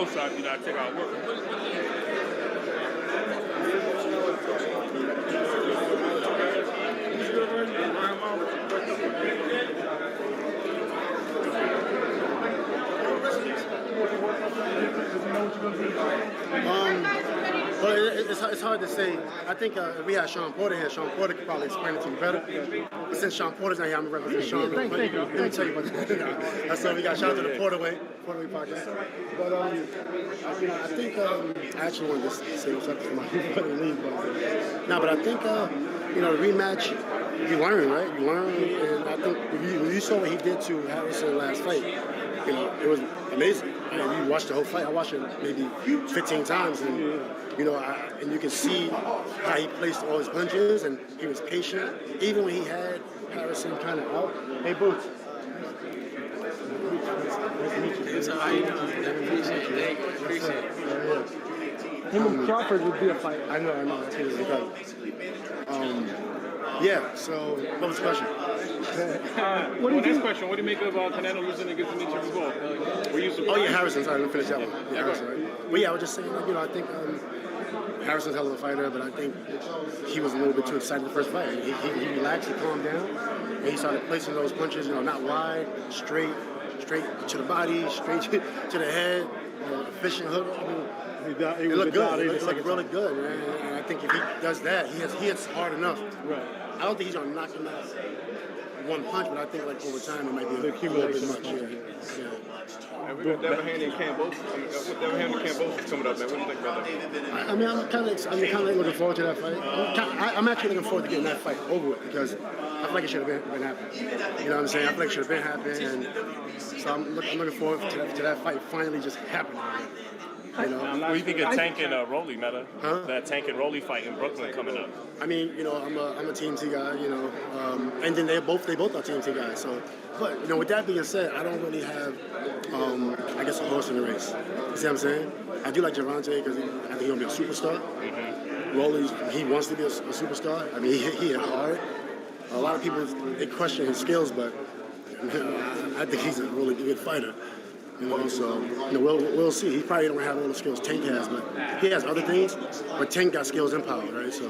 know, so I take out work. Well, it's hard to say. I think if we had Sean Porter here, Sean Porter could probably explain it to you better. But since Sean Porter's not here, I'm going to represent Sean. Thank you. Let me tell you about that. That's all we got. Shout out to the Porterway podcast. But I think I actually wanted to say what's up to my league. But I think the rematch, you learn, right? You learn, and I think when you saw what he did to Harrison last fight, it was amazing. And you watched the whole fight. I watched it maybe 15 times, and and you can see how he placed all his punches, and he was patient, even when he had Harrison kind of out. Hey, Boots. It's all right. Appreciate it. Appreciate it. Him and Crawford would be a fight. I know. That's really incredible. Yeah, so what was the question? Next question. What do you make of Castano losing against Dimitri Bivol? Were you surprised? Oh, yeah, Harrison. Sorry, let me finish that one. Yeah, Harrison, right? But yeah, I was just saying, I think Harrison's a hell of a fighter, but I think he was a little bit too excited the first fight. He relaxed, he calmed down, and he started placing those punches, not wide, straight to the body, straight to the head, efficient hook. It looked good. It looked really good, man. And I think if he does that, he hits hard enough. Right. I don't think he's gonna knock him out one punch, but I think over time it might be a little bit much. Yeah. And with Devin Haney and Cambosos coming up, man, what do you think about that? I mean, I'm kind of looking forward to that fight. I'm actually looking forward to getting that fight over with because I feel like it should have been happening. You know what I'm saying? I feel like it should have been happening, and so I'm looking forward to that fight finally just happening. What do you think of Tank and Rolly, Meta? Huh? That Tank and Rolly fight in Brooklyn coming up. I mean, I'm a TMT guy, and then they both are TMT guys. So, but with that being said, I don't really have, I guess, a horse in the race. You see what I'm saying? I do like Javante because I think he's gonna be a superstar. Mm-hmm. Rolly, he wants to be a superstar. I mean, he hit hard. A lot of people they question his skills, but I think he's a really good fighter. So we'll see. He probably don't have all the skills Tank has, but he has other things. But Tank got skills and power, right? So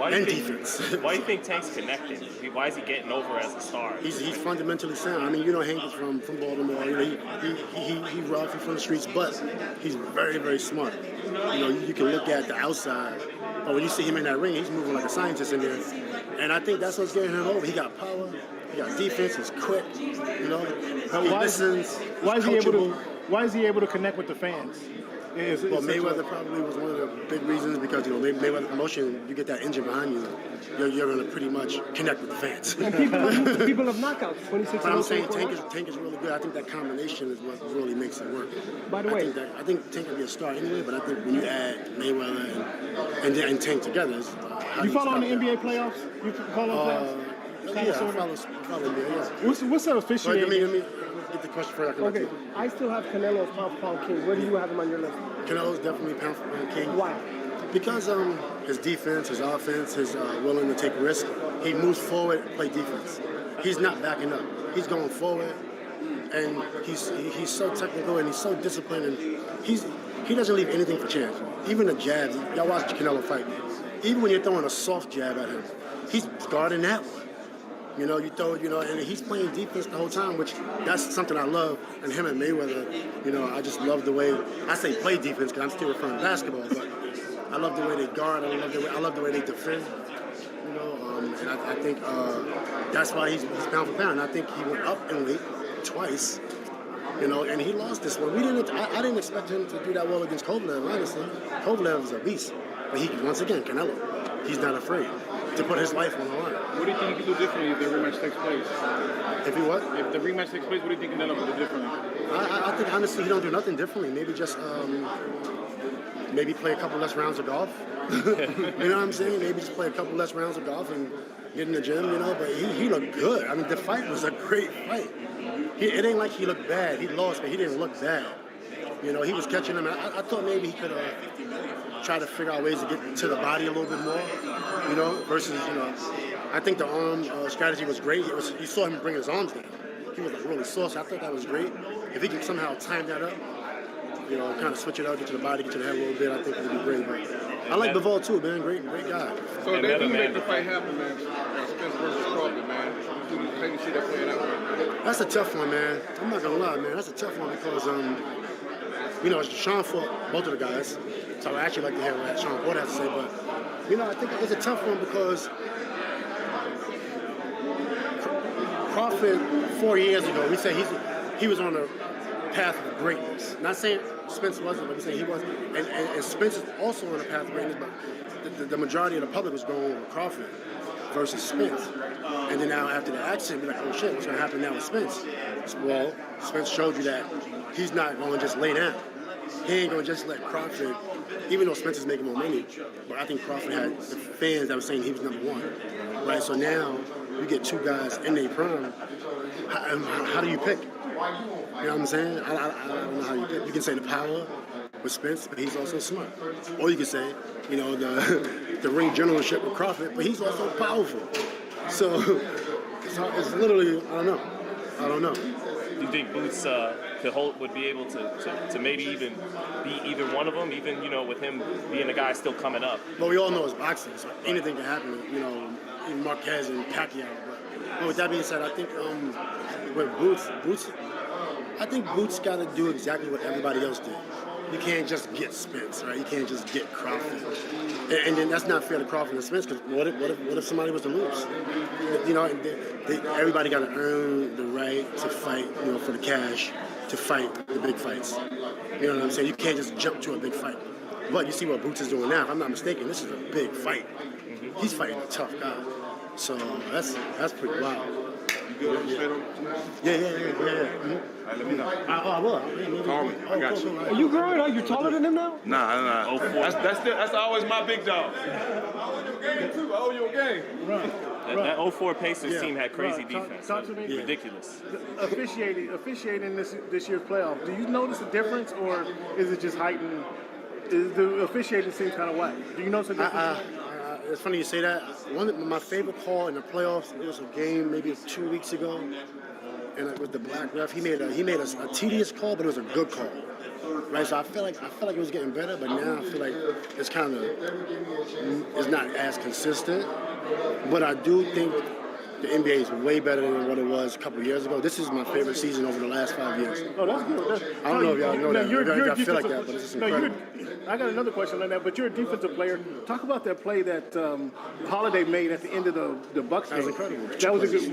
defense. Why do you think Tank's connected? Why is he getting over as a star? He's fundamentally sound. I mean, Hank is from Baltimore. He rough, he's from the streets, but he's very, very smart. You can look at the outside, but when you see him in that ring, he's moving like a scientist in there. And I think that's what's getting him over. He got power. He got defense. He's quick. He listens. Why is he able to connect with the fans? Mayweather probably was one of the big reasons because Mayweather promotion, you get that engine behind you, you're going to pretty much connect with the fans. And people have knockouts. 26. But I'm saying Tank is really good. I think that combination is what really makes it work. By the way, I think Tank can be a star anyway. But I think when you add Mayweather and Tank together, you follow on the NBA playoffs? You follow playoffs? Yeah, I follow NBA. Yeah. What's the officiating? Let me get the question for you. Okay, I still have Canelo as pound for pound king. Where do you have him on your list? Canelo's definitely pound for pound king. Why? Because his defense, his offense, his willing to take risks. He moves forward, play defense. He's not backing up. He's going forward, and he's so technical and he's so disciplined, and he doesn't leave anything for chance. Even the jabs. Y'all watch Canelo fight. Even when you're throwing a soft jab at him, he's guarding that one. You throw, and he's playing defense the whole time, which that's something I love. And him and Mayweather, I just love the way, I say play defense because I'm still referring to basketball, but I love the way they guard, I love the way they defend, and I think that's why he's pound for pound. I think he went up in weight twice, and he lost this one. I didn't expect him to do that well against Kovalev, honestly. Kovalev is a beast, but once again, Canelo, he's not afraid to put his life on the line. What do you think he could do differently if the rematch takes place? If he what? If the rematch takes place, what do you think Canelo could do differently? I think honestly he don't do nothing differently. Maybe just maybe play a couple less rounds of golf. You know what I'm saying? Maybe just play a couple less rounds of golf and get in the gym. But he looked good. I mean, the fight was a great fight. It ain't like he looked bad. He lost, but he didn't look bad. He was catching him. I thought maybe he could try to figure out ways to get to the body a little bit more. Versus I think the arm strategy was great. You saw him bring his arms down. He was really soft. So I thought that was great. If he can somehow time that up, You know, kind of switch it out, get to the body, get to the head a little bit. I think it would be great. But I like Bivol too, man. Great guy. So if they do make the fight happen, man, Spence versus Crawford, man, how do you see that playing out? That's a tough one, man. I'm not gonna lie, man. That's a tough one because, you know, Sean fought both of the guys, so I actually like to hear what Sean Porter has to say. But, you know, I think it's a tough one because Crawford 4 years ago, we said he was on a path of greatness. Not saying Spence wasn't, but we say he was. And Spence is also on a path of greatness, but the majority of the public was going with Crawford versus Spence. And then now after the accident, we're like, oh shit, what's going to happen now with Spence? Well, Spence showed you that he's not going to just lay down. He ain't going to just let Crawford, even though Spence is making more money, but I think Crawford had the fans that were saying he was number one. Right, so now you get two guys in their prime. How do you pick? You know what I'm saying? I don't know how you pick. You can say the power with Spence, but he's also smart. Or you can say, you know, the ring generalship with Crawford, but he's also powerful. So it's literally, I don't know. Do you think Boots would be able to maybe even be either one of them, even, you know, with him being the guy still coming up? Well, we all know it's boxing, so anything can happen, you know, in Marquez and Pacquiao. But with that being said, I think with Boots, I think Boots got to do exactly what everybody else did. You can't just get Spence, right? You can't just get Crawford. And then that's not fair to Crawford and Spence, because what if somebody was to lose? You know, everybody got to earn the right to fight, you know, for the cash, to fight the big fights. You know what I'm saying? You can't just jump to a big fight. But you see what Boots is doing now. If I'm not mistaken, this is a big fight. He's fighting a tough guy. So that's pretty wild. You good? Yeah. Mm-hmm. Let me know. I will. Call me. I got you. Are you growing? Are you taller than him now? Nah. That's always my big dog. I owe you a game. That 04 Pacers team had crazy defense. Talk to me. Ridiculous. Officiating this year's playoff, do you notice a difference, or is it just heightened? The officiating seems kind of whack. Do you notice a difference? It's funny you say that. One of my favorite call in the playoffs, it was a game maybe 2 weeks ago, and with the black ref, he made a tedious call, but it was a good call. Right, so I feel like it was getting better, but now I feel like it's not as consistent. But I do think the NBA is way better than what it was a couple of years ago. This is my favorite season over the last 5 years. Oh, that's good. I don't know if y'all know that. Y'all feel like that, but it's just incredible. I got another question on that, but you're a defensive player. Talk about that play that Holiday made at the end of the Bucks game. That was incredible. That was a good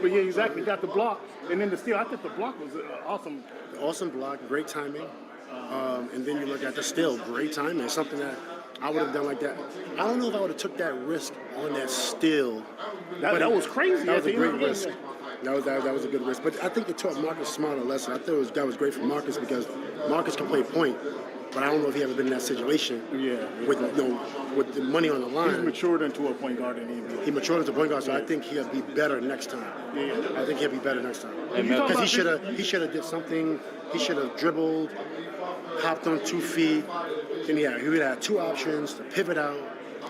play. Yeah, exactly. Got the block, and then the steal. I think the block was awesome. Awesome block, great timing. And then you look at the steal, great timing. Something that I would have done like that. I don't know if I would have took that risk on that steal. That was crazy. That was a great risk. That was a good risk. But I think it taught Marcus Smart a lesson. I thought that was great for Marcus because Marcus can play point, but I don't know if he ever been in that situation. Yeah. With the money on the line. He's matured into a point guard in the NBA. He matured into a point guard, so I think he'll be better next time. Yeah. I think he'll be better next time. Because he should have did something. He should have dribbled, hopped on 2 feet. Then he would have had two options to pivot out,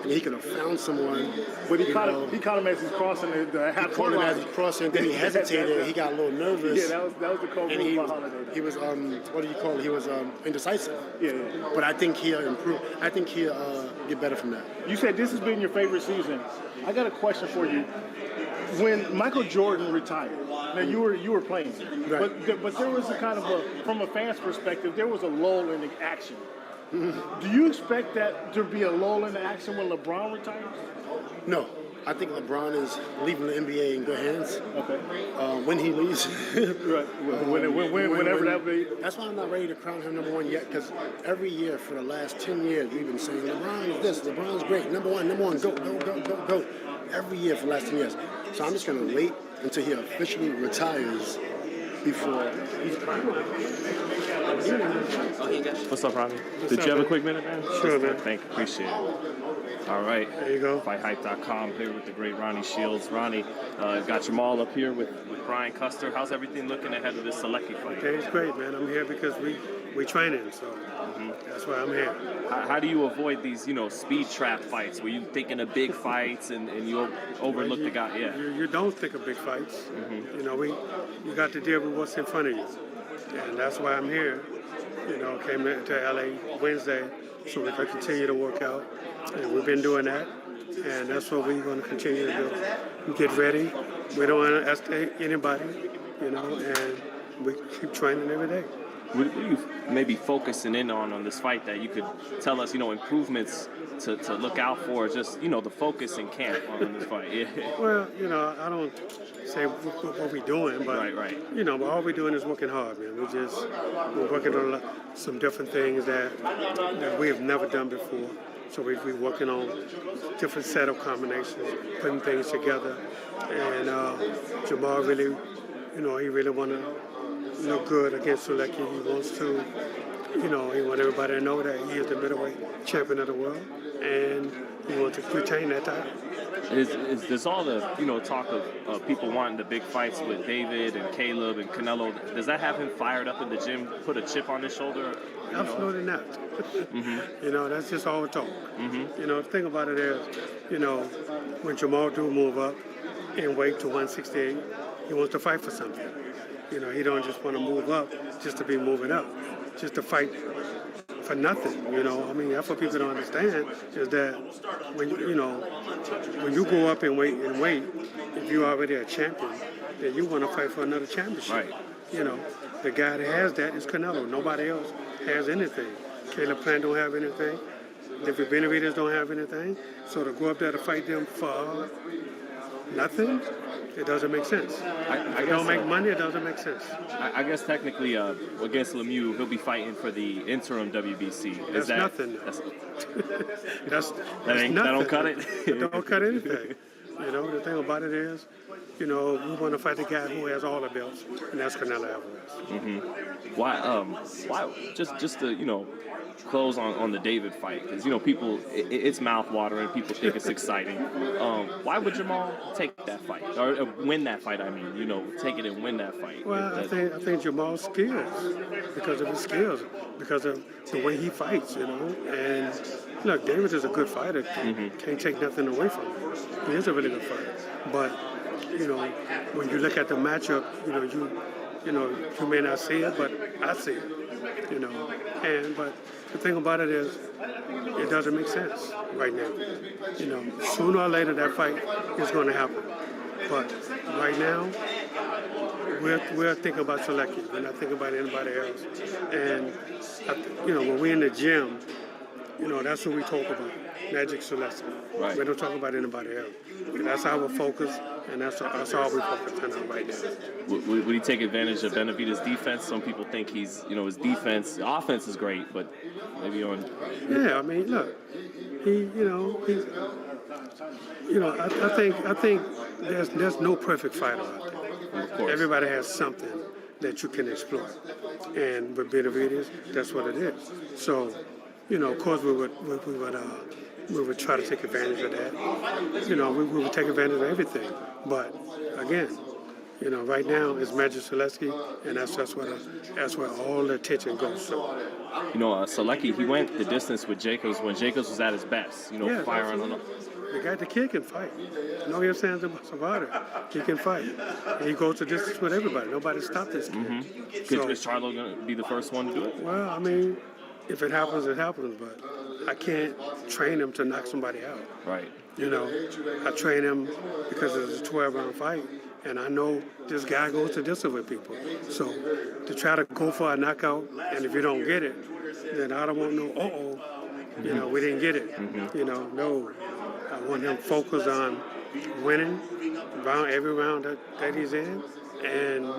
and he could have found someone. But he caught him as he's crossing the half court line. He caught him as he's crossing, then he hesitated. He got a little nervous. Yeah, that was the cold move by Holiday. He was what do you call it? He was indecisive. Yeah. But I think he'll improve. I think he'll get better from that. You said this has been your favorite season. I got a question for you. When Michael Jordan retired, now you were playing, right. but there was a kind of from a fan's perspective, there was a lull in the action. Do you expect that to be a lull in the action when LeBron retires? No. I think LeBron is leaving the NBA in good hands. Okay. When he leaves. Right. Whenever that be. That's why I'm not ready to crown him number one yet, because every year for the last 10 years we've been saying LeBron is this, LeBron's great, number one, go. Every year for the last 10 years. So I'm just going to wait until he officially retires before he's What's up, Robbie? Did you have a quick minute, man? Sure, man. Thank you. Appreciate it. All right. There you go. FightHype.com here with the great Ronnie Shields. Ronnie got Jermell up here with Brian Castano. How's everything looking ahead of this Selecki fight? Okay, it's great, man. I'm here because we training, so that's why I'm here. How do you avoid these, speed trap fights where you thinking of big fights and you overlook the guy? Yeah. You don't think of big fights. You got to deal with what's in front of you, and that's why I'm here. Came to LA Wednesday so we could continue to work out, and we've been doing that, and that's what we're going to continue to do. We get ready. We don't want to estimate anybody, and we keep training every day. What are you maybe focusing in on this fight that you could tell us, improvements to look out for, just, the focus in camp on this fight? Yeah. Well, I don't say what we're doing, but, right. All we're doing is working hard, man. We're working on some different things that we have never done before. So we're working on different set of combinations, putting things together. And Jermell really, he really want to look good against Selecki. He wants to, he wants everybody to know that he is the middleweight champion of the world, and he wants to retain that title. There's all the talk of people wanting the big fights with David and Caleb and Canelo. Does that have him fired up in the gym, put a chip on his shoulder? Absolutely not. That's just all talk. The thing about it is, when Jermell do move up in weight to 168, he wants to fight for something. He don't just want to move up just to be moving up, just to fight for nothing. That's what people don't understand is that when you go up in weight, if you're already a champion, then you want to fight for another championship. Right. The guy that has that is Canelo. Nobody else has anything. Caleb Plant don't have anything. The Benavidez don't have anything. So to go up there to fight them for nothing, it doesn't make sense. If you don't make money, it doesn't make sense. I guess technically against Lemieux, he'll be fighting for the interim WBC. That's nothing. That's nothing. That don't cut it? It don't cut anything. The thing about it is, we want to fight the guy who has all the belts, and that's Canelo Alvarez. Why? Just to close on the David fight, because people, it's mouth-watering. People think it's exciting. Why would Jermell take that fight or win that fight? I mean, take it and win that fight. Well, I think Jermell's skills, because of his skills, because of the way he fights, And look, David is a good fighter. Can't take nothing away from him. He is a really good fighter, but when you look at the matchup, you may not see it, but I see it. But the thing about it is, it doesn't make sense right now. Sooner or later that fight is going to happen. But right now, we're thinking about Selecki. We're not thinking about anybody else. And when we're in the gym, that's what we talk about. Magic Selecki. Right. We don't talk about anybody else. And that's our focus, and that's all we're focusing on right now. Would he take advantage of Benavidez' defense? Some people think his defense, offense is great, but maybe on. Yeah, I mean, look, I think there's no perfect fighter out there. Of course. Everybody has something that you can exploit, and with Benavidez, that's what it is. So, of course, we would try to take advantage of that. We would take advantage of everything. But again, right now it's Magic Selecki, and that's where all the attention goes to. Selecki, he went the distance with Jacobs when Jacobs was at his best. Firing on. The guy, the kid can fight. No ifs, ands, or buts about it. He can fight. And he goes the distance with everybody. Nobody stopped this kid. Is Charlo going to be the first one to do it? Well, I mean, if it happens, it happens. But I can't train him to knock somebody out. Right. I train him because it's a 12-round fight, and I know this guy goes to distance with people. So to try to go for a knockout, and if you don't get it, then I don't want no, we didn't get it. No. I want him focused on winning every round that he's in, and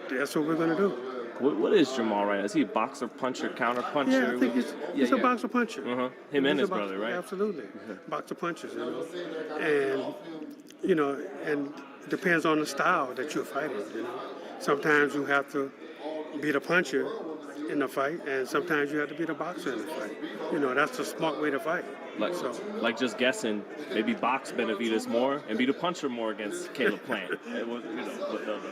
that's what we're going to do. What is Jermell right now? Is he a boxer, puncher, counter puncher? Yeah, I think he's a boxer puncher. Him and his brother, right? Absolutely. Boxer punchers, And, and it depends on the style that you're fighting, Sometimes you have to beat a puncher in the fight, and sometimes you have to beat a boxer in the fight. That's the smart way to fight. Like just guessing, maybe box Benavidez more and be the puncher more against Caleb Plant. It was,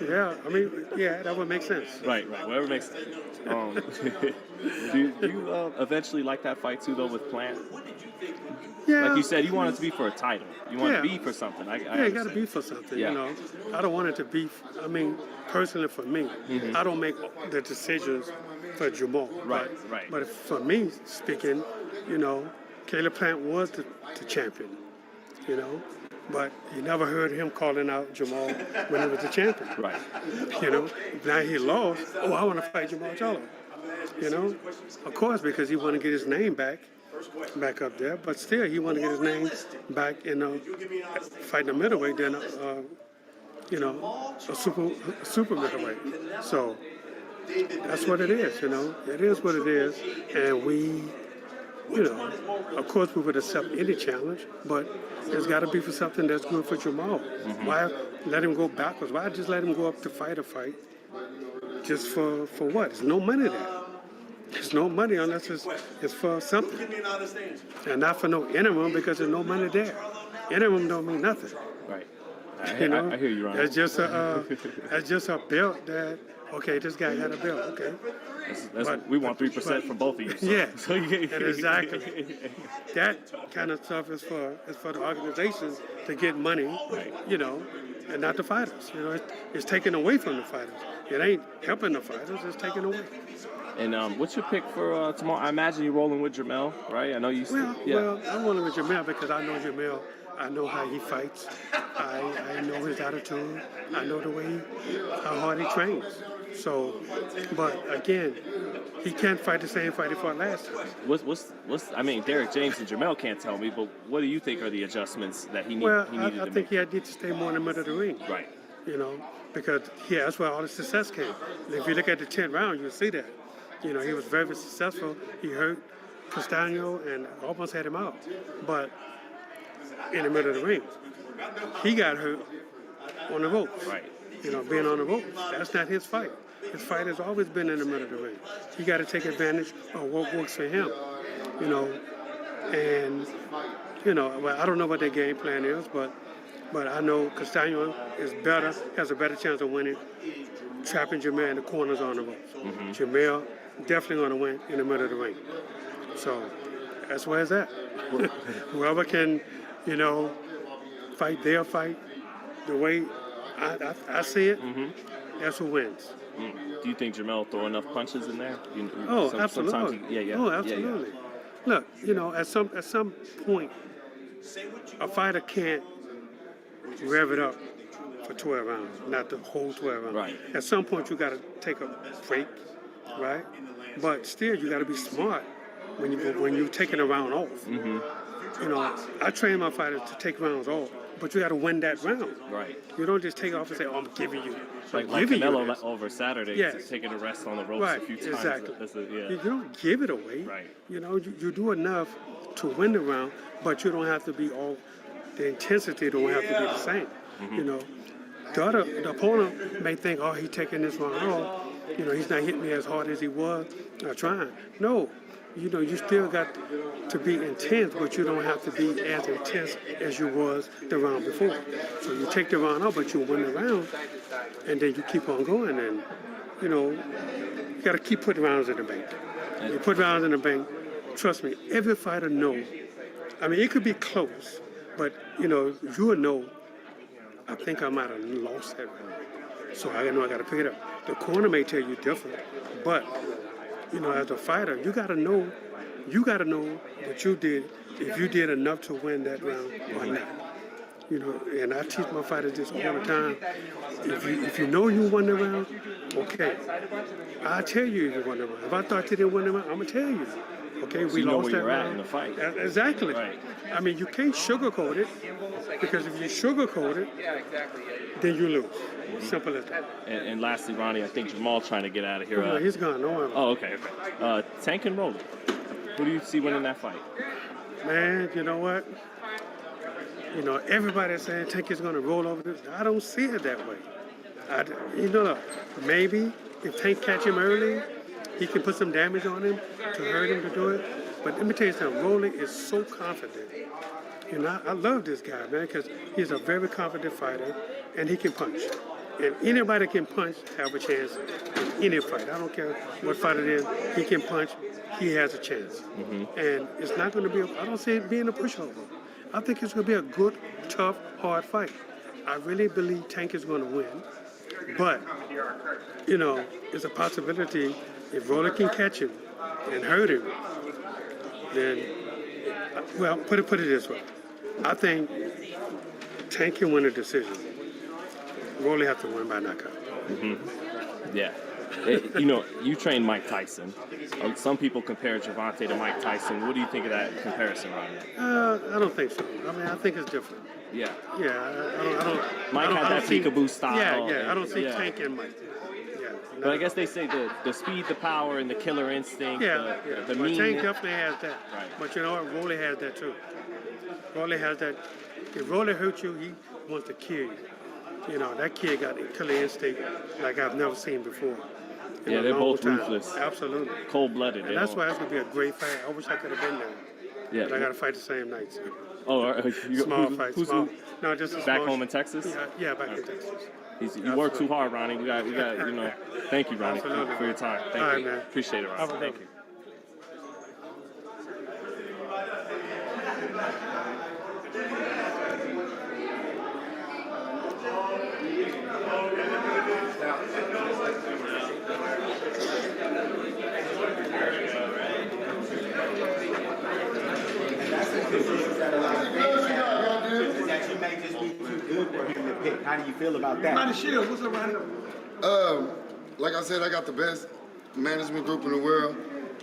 Yeah, I mean, yeah, that would make sense. Right, whatever makes sense. Do you eventually like that fight too, though, with Plant? Yeah. Like you said, you want it to be for a title. You want to be for something. Yeah, you got to be for something, you know. I don't want it to be, I mean, personally for me, I don't make the decisions for Jermell. Right. But for me speaking, you know, Caleb Plant was the champion, you know. But you never heard him calling out Jermell when he was the champion. Right. You know, now he lost. Oh, I want to fight Jermell Charlo. You know, of course, because he want to get his name back up there. But still, he want to get his name back in fighting a middleweight than you know, a super middleweight. So that's what it is. You know, it is what it is, and we. You know, of course we would accept any challenge, but it's got to be for something that's good for Jermell. Why let him go backwards? Why just let him go up to fight a fight just for what? There's no money there. There's no money unless it's for something. And not for no interim because there's no money there. Interim don't mean nothing. Right. I hear you, Ron. It's just a belt that, okay, this guy had a belt, okay. But we want 3% from both of you. So. Yeah, So and exactly. That kind of stuff is for the organizations to get money, you know, and not the fighters. You know, it's taken away from the fighters. It ain't helping the fighters, it's taken away. And what's your pick for tomorrow? I imagine you're rolling with Jermell, right? I know you. Well, I'm rolling with Jermell because I know Jermell. I know how he fights. I know his attitude. I know the way how hard he trains. So, but again, he can't fight the same fight he fought last time. What's I mean, Derek James and Jermell can't tell me, but what do you think are the adjustments that he needed Well, to I make? think he had to stay more in the middle of the ring. Right. You know, because that's where all the success came. And if you look at the 10th round, you'll see that. You know, he was very successful. He hurt Custio and almost had him out. But in the middle of the ring, he got hurt on the ropes. Right. You know, being on the ropes. That's not his fight. His fight has always been in the middle of the ring. He got to take advantage of what works for him. You know, and you know, well, I don't know what their game plan is, but I know Custio is better, has a better chance of winning, trapping Jermell in the corners on the ropes. Jermell definitely going to win in the middle of the ring. So that's where it's at. Whoever can, you know, fight their fight the way I see it, that's who wins. Do you think Jermell will throw enough punches in there? Absolutely. Oh, absolutely. Look, you know, at some point, a fighter can't rev it up for 12 rounds, not the whole 12 rounds. Right. At some point, you got to take a break, right? But still, you got to be smart when you're taking a round off. You know, I train my fighters to take rounds off, but you got to win that round. Right. You don't just take off and say, "Oh, I'm giving you." Like Canelo over Saturday, taking a rest on the ropes a few times. Exactly. You don't give it away. Right. You know, you do enough to win the round, but you don't have to be all. The intensity don't have to be the same. You know, the opponent may think, "Oh, he's taking this round off. You know, he's not hitting me as hard as he was trying." No. You know, you still got to be intense, but you don't have to be as intense as you was the round before. So you take the round off, but you win the round, and then you keep on going. And, you know, you got to keep putting rounds in the bank. You put rounds in the bank, trust me, every fighter knows. I mean, it could be close, but, you know, you will know, I think I might have lost that round. So I know I got to pick it up. The corner may tell you different, but... You know, as a fighter, you gotta know what you did, if you did enough to win that round or not. You know, and I teach my fighters this all the time. If you know you won the round, okay. I'll tell you if you won the round. If I thought you didn't win the round, I'm gonna tell you. Okay, so we you know lost where that you're round. at in the fight. Exactly. Right. I mean, you can't sugarcoat it, because if you sugarcoat it, then you lose. Simple as that. And lastly, Ronnie, I think Jermell trying to get out of here. No, he's gone. No one. Oh, okay. Tank and Roller. Who do you see winning that fight? Man, you know what? You know, everybody's saying Tank is going to roll over this. I don't see it that way. You know, maybe if Tank catch him early, he can put some damage on him to hurt him to do it. But let me tell you something, Rolly is so confident. And I love this guy, man, because he's a very confident fighter, and he can punch. And anybody that can punch have a chance in any fight. I don't care what fight it is, he can punch, he has a chance. And it's not going to be, I don't see it being a pushover. I think it's going to be a good, tough, hard fight. I really believe Tank is going to win. But, you know, it's a possibility if Rolly can catch him and hurt him, then, well, put it this way. I think Tank can win a decision. Rolly have to win by knockout. Yeah. You know, you trained Mike Tyson. Some people compare Gervonta to Mike Tyson. What do you think of that comparison, Ryan? I don't think so. I mean, I think it's different. Yeah. Yeah, I don't. Mike had that peekaboo style. Yeah. I don't see Tank and Mike. Yeah. But I guess they say the speed, the power, and the killer instinct. Yeah, the but meanness. Tank definitely has that. Right. But you know what? Rolly has that too. Rolly has that. If Rolly hurts you, he wants to kill you. You know, that kid got a killer instinct like I've never seen before. Yeah, they're both ruthless. Absolutely. Cold-blooded. And that's why it's going to be a great fight. I wish I could have been there. Yeah. But I got to fight the same night. So. Oh, all right. Small fight. Small. No, just a back small home in Texas? Yeah, back in Texas. You work too hard, Ronnie. We got, you know. Thank you, Ronnie, for your time. Thank All right, you. man. Appreciate it, Ronnie. Thank you. That you may just be too good for him to pick. How do you feel about that? Ronnie Shields, what's up, Ronnie? Like I said, I got the best management group in the world.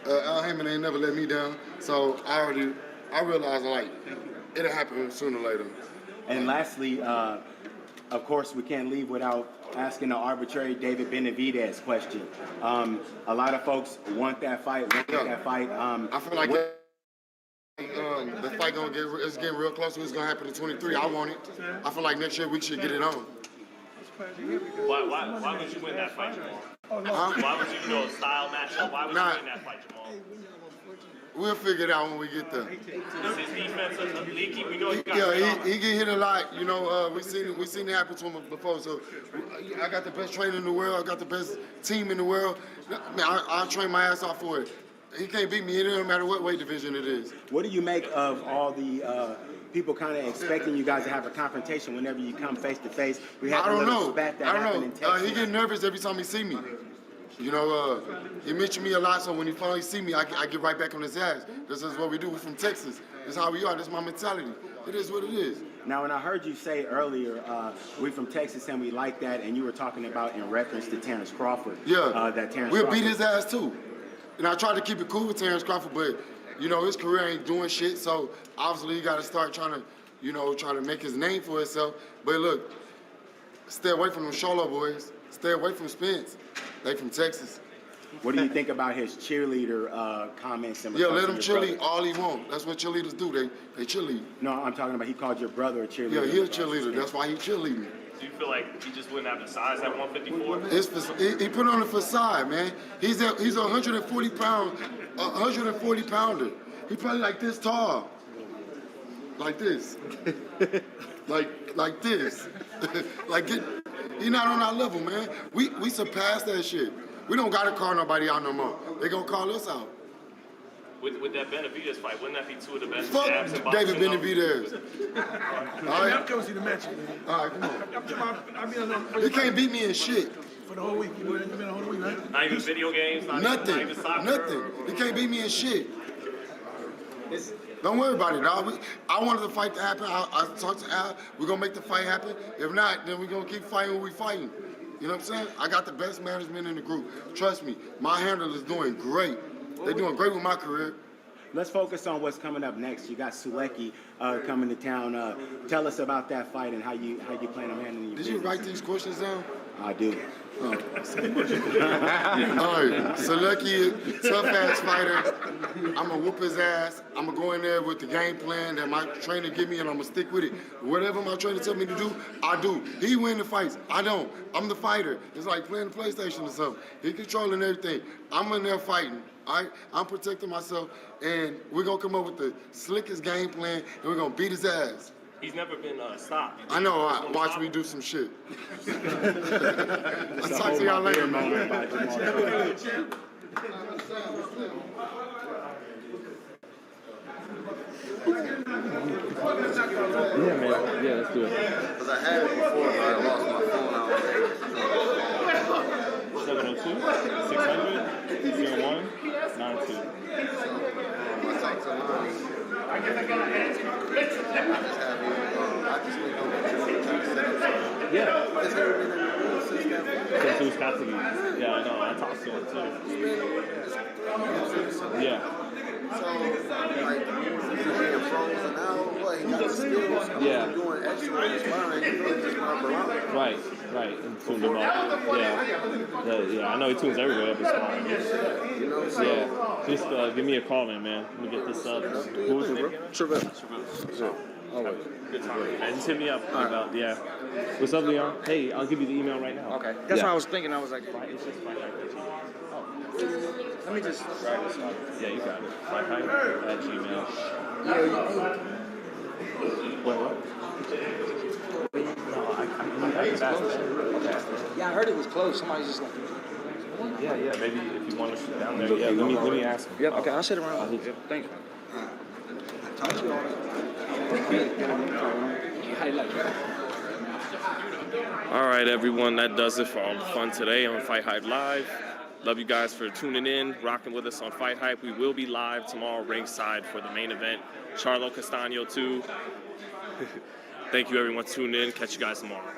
Al Heyman ain't never let me down. So I realized, like, it'll happen sooner or later. And lastly, of course, we can't leave without asking the arbitrary David Benavidez question. A lot of folks want that fight, that fight. I feel like the fight it's getting real close. It's gonna happen in 23. I want it. I feel like next year we should get it on. Why would you win that fight, Jamal? Why would you, a style matchup? Why would you win that fight, Jamal? We'll figure it out when we get there. Is his defense leaky? We know he got he get hit a lot. You know, we seen it happen to him before. So I got the best trainer in the world. I got the best team in the world. Man, I'll train my ass off for it. He can't beat me. It doesn't matter what weight division it is. What do you make of all the people kind of expecting you guys to have a confrontation whenever you come face to face? We had I don't little know. spat that I happened don't in know. Texas. He get nervous every time he see me. You know, he mentioned me a lot, so when he finally see me, I get right back on his ass. This is what we do. We're from Texas. This is how we are. This is my mentality. It is what it is. Now, when I heard you say earlier, we from Texas and we like that, and you were talking about in reference to Terrence Crawford. Yeah. That Terrence we'll Crawford. beat his ass too. And I tried to keep it cool with Terrence Crawford, but, you know, his career ain't doing shit, so obviously he got to start trying to make his name for himself. But look, stay away from them Charlo boys. Stay away from Spence. They from Texas. What do you think about his cheerleader comments? Yeah, let him cheerlead all he want. That's what cheerleaders do. They cheerlead. No, I'm talking about he called your brother a cheerleader. Yeah, he a cheerleader. That's why he cheerleading. Do you feel like he just wouldn't have the size at 154? He put on the facade, man. He's a 140 pounder. He probably like this tall. Like this. like this. He not on our level, man. We surpassed that shit. We don't gotta call nobody out no more. They gonna call us out. With that Benavidez fight, wouldn't that be two of the best Fuck jabs in David boxing? Benavidez. All right. I'm coming to see the match. All right, come on. I'm being You can't beat me in shit. for the whole week. You've been a whole week, right? Not even video games, not even soccer. Nothing. You can't beat me in shit. Don't worry about it, dog. I wanted the fight to happen. I talked to Al. We're going to make the fight happen. If not, then we're going to keep fighting what we're fighting. You know what I'm saying? I got the best management in the group. Trust me, my handler is doing great. They're doing great with my career. Let's focus on what's coming up next. You got Sulecki coming to town. Tell us about that fight and how you plan on handling your Did you write these questions down? I do. Oh. All right, Sulecki, tough-ass fighter. I'm going to whoop his ass. I'm going to go in there with the game plan that my trainer give me, and I'm going to stick with it. Whatever my trainer tell me to do, I do. He win the fights. I don't. I'm the fighter. It's like playing the PlayStation or something. He controlling everything. I'm in there fighting. all right? I'm protecting myself, and we're going to come up with the slickest game plan, and we're going to beat his ass. He's never been stopped. I know. Watch me do some shit. I'll talk to y'all later, man. Yeah, man. Yeah, let's do it. Because I had it before, but I lost my phone out. 702-600-0192. I talked to Lonnie. I just have you, I just need to set up something. Yeah. Because they've been in the room since that fight. Since who's Custio? Yeah, I know. I talked to him too. Yeah. So, like, he's being frozen out. What, he got the skills. Yeah. He's doing extra with his mind. He really just want to around. Right. And tuned him up. Yeah, I know he tunes everywhere up his spine. Yeah. Just give me a call in, man. Let me get this up. Who was it? Jermell. Good time. And just hit me up about, What's up, Leon? Hey, I'll give you the email right now. Okay. That's what I was thinking. I was like, It's just FightHype. let me just write this up. Yeah, you got it. FightHype@gmail. Wait, what? No, I can ask him. Okay. Yeah, I heard it was closed. Somebody's just like. Yeah. Maybe if you want to sit down there, let me ask him. Yep. Okay, I'll sit around. Yep. Thank you. All right, everyone. That does it for all the fun today on FightHype Live. Love you guys for tuning in, rocking with us on FightHype. We will be live tomorrow ringside for the main event. Charlo Castano too. Thank you, everyone, for tuning in. Catch you guys tomorrow.